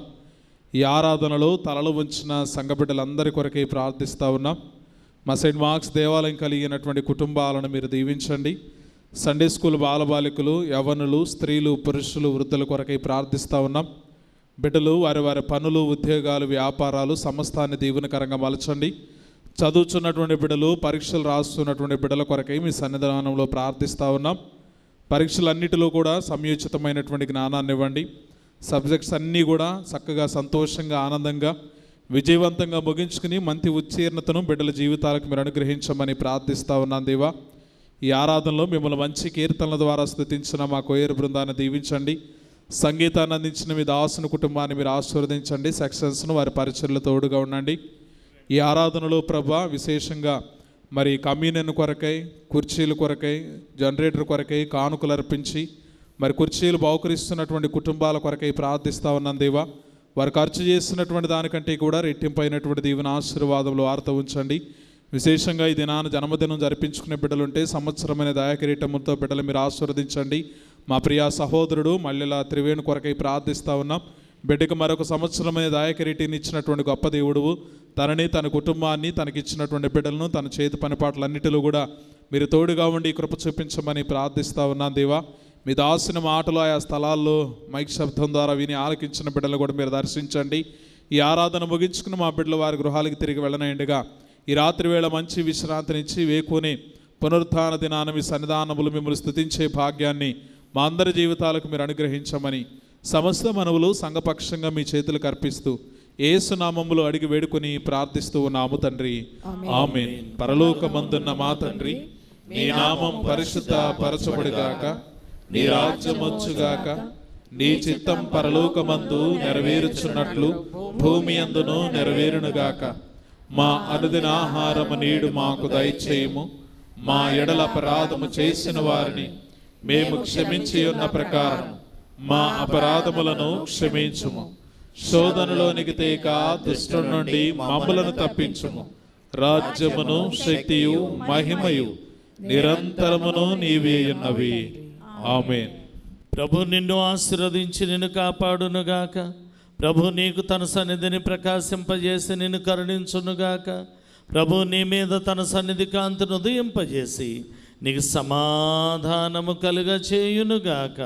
Speaker 8: ఈ ఆరాధనలో తలలు ఉంచిన సంఘ బిడ్డలందరి కొరకై ప్రార్థిస్తూ ఉన్నాం. మా సెయింట్ మార్క్స్ దేవాలయం కలిగినటువంటి కుటుంబాలను మీరు దీవించండి. సండే స్కూల్ బాలబాలికలు, యవ్వనులు, స్త్రీలు, పురుషులు, వృద్ధుల కొరకై ప్రార్థిస్తూ ఉన్నాం. బిడ్డలు వారి వారి పనులు, ఉద్యోగాలు, వ్యాపారాలు సమస్తాన్ని దీవెనకరంగా మలచండి. చదువుతున్నటువంటి బిడ్డలు, పరీక్షలు రాస్తున్నటువంటి బిడ్డల కొరకై మీ సన్నిధానంలో ప్రార్థిస్తూ ఉన్నాం. పరీక్షలన్నిటిలో కూడా సమయోచితమైనటువంటి జ్ఞానాన్ని ఇవ్వండి. సబ్జెక్ట్స్ అన్నీ కూడా చక్కగా, సంతోషంగా, ఆనందంగా, విజయవంతంగా ముగించుకుని మంచి ఉత్తీర్ణతను బిడ్డల జీవితాలకు మీరు అనుగ్రహించమని ప్రార్థిస్తూ ఉన్నాను దేవా. ఈ ఆరాధనలో మిమ్మల్ని మంచి కీర్తనల ద్వారా స్తుతించిన మా కొయ్యేరు బృందాన్ని దీవించండి. సంగీతాన్ని అందించిన మీ దాసుని కుటుంబాన్ని మీరు ఆశీర్వదించండి. సెక్షన్స్ను వారి పరిచర్లు తోడుగా ఉండండి. ఈ ఆరాధనలో ప్రభా విశేషంగా మరి కమ్యూనియన్ కొరకై, కుర్చీల కొరకై, జనరేటర్ కొరకై కానుకలు అర్పించి మరి కుర్చీలు బహుకరిస్తున్నటువంటి కుటుంబాల కొరకై ప్రార్థిస్తూ ఉన్నాను దేవా. వారు ఖర్చు చేస్తున్నటువంటి దానికంటే కూడా రెట్టింపైనటువంటి దీవెన ఆశీర్వాదంలో వార్త ఉంచండి. విశేషంగా ఈ దినాన్ని జన్మదినం జరిపించుకునే బిడ్డలుంటే సంవత్సరమైన దయాకిరీటములతో బిడ్డలు మీరు ఆశీర్వదించండి. మా ప్రియా సహోదరుడు మల్లెల త్రివేణి కొరకై ప్రార్థిస్తూ ఉన్నాం. బిడ్డకు మరొక సంవత్సరమైన దయాకిరీటిని ఇచ్చినటువంటి గొప్ప దేవుడువు. తనని, తన కుటుంబాన్ని, తనకిచ్చినటువంటి బిడ్డలను, తన చేతి పనిపాట్లన్నిటిలో కూడా మీరు తోడుగా ఉండి కృప చూపించమని ప్రార్థిస్తూ ఉన్నాను దేవా. మీ దాసిన మాటలు ఆయా స్థలాల్లో మైక్ శబ్దం ద్వారా విని ఆలకించిన బిడ్డలు కూడా మీరు దర్శించండి. ఈ ఆరాధన ముగించుకుని మా బిడ్డలు వారి గృహాలకు తిరిగి వెళ్ళనండిగా ఈ రాత్రి వేళ మంచి విశ్రాంతినిచ్చి వేకుని పునరుత్థాన దినాన మీ సన్నిధానములు మిమ్మల్ని స్తుతించే భాగ్యాన్ని మా అందరి జీవితాలకు మీరు అనుగ్రహించమని సమస్త మనవులు సంఘపక్షంగా మీ చేతులకు అర్పిస్తూ యేసు నామములో అడిగి వేడుకొని ప్రార్థిస్తూ ఉన్నాము తండ్రి, ఆమేన్. పరలోకమందున్న మా తండ్రి, నీ నామం పరిశుద్ధ పరచబడుగాక, నీ రాజ్యం వచ్చుగాక, నీ చిత్తం పరలోకమందు నెరవేరుచున్నట్లు భూమి అందును నెరవేరునుగాక. మా అనుదిన ఆహారము నేడు మాకు దయచేయము. మా ఎడల అపరాధము చేసిన వారిని మేము క్షమించి ఉన్న ప్రకారం మా అపరాధములను క్షమించుము. శోధనలోనికి తేక దుష్టుడి నుండి మమ్ములను తప్పించుము. రాజ్యమును, శక్తియు, మహిమయు నిరంతరమును నీవే ఉన్నవి. ఆమేన్.
Speaker 1: ప్రభు నిన్ను ఆశీర్వదించి నిన్ను కాపాడునుగాక. ప్రభు నీకు తన సన్నిధిని ప్రకాశింపజేసి నిన్ను కరుణించునుగాక. ప్రభు నీ మీద తన సన్నిధి కాంతిని ఉదయింపజేసి నీకు సమాధానము కలుగ చేయునుగాక.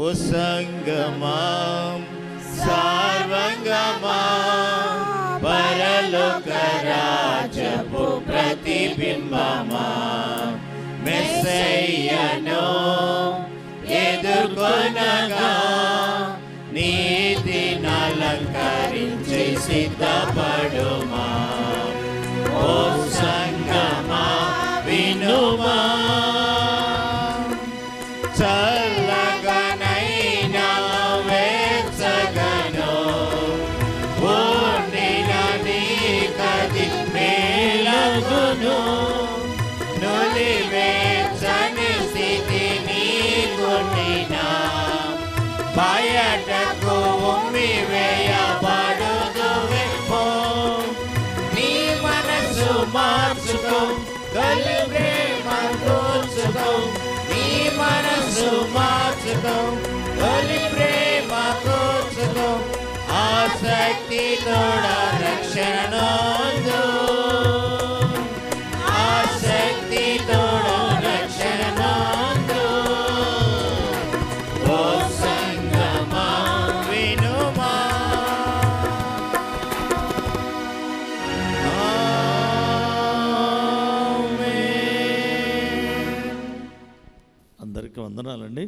Speaker 3: ఓ సంగమం సార్వంగమా పరలోక రాజ్యపు ప్రతిబింబమా మెస్సయ్యను ఎదుర్కొనగా నీతిని అలంకరించి సిద్ధపడుమా. ఓ సంగమా వినుమా, చల్లగనైనా వెచ్చగను పూర్ణిన నీకది మేలగును. నులివేచ్చని స్థితి నీకునినా బయటకు ఉమ్మి వేయబడుదువేమో. నీ మనసు మార్చుకో, తొలి ప్రేమ కూర్చుకో. నీ మనసు మార్చుకో, తొలి ప్రేమ కూర్చుకో. ఆసక్తి తోడ రక్షణ నొందు, ఆసక్తి తోడ రక్షణ నొందు. ఓ సంగమా వినుమా.
Speaker 1: అందరికీ వందనాలండి.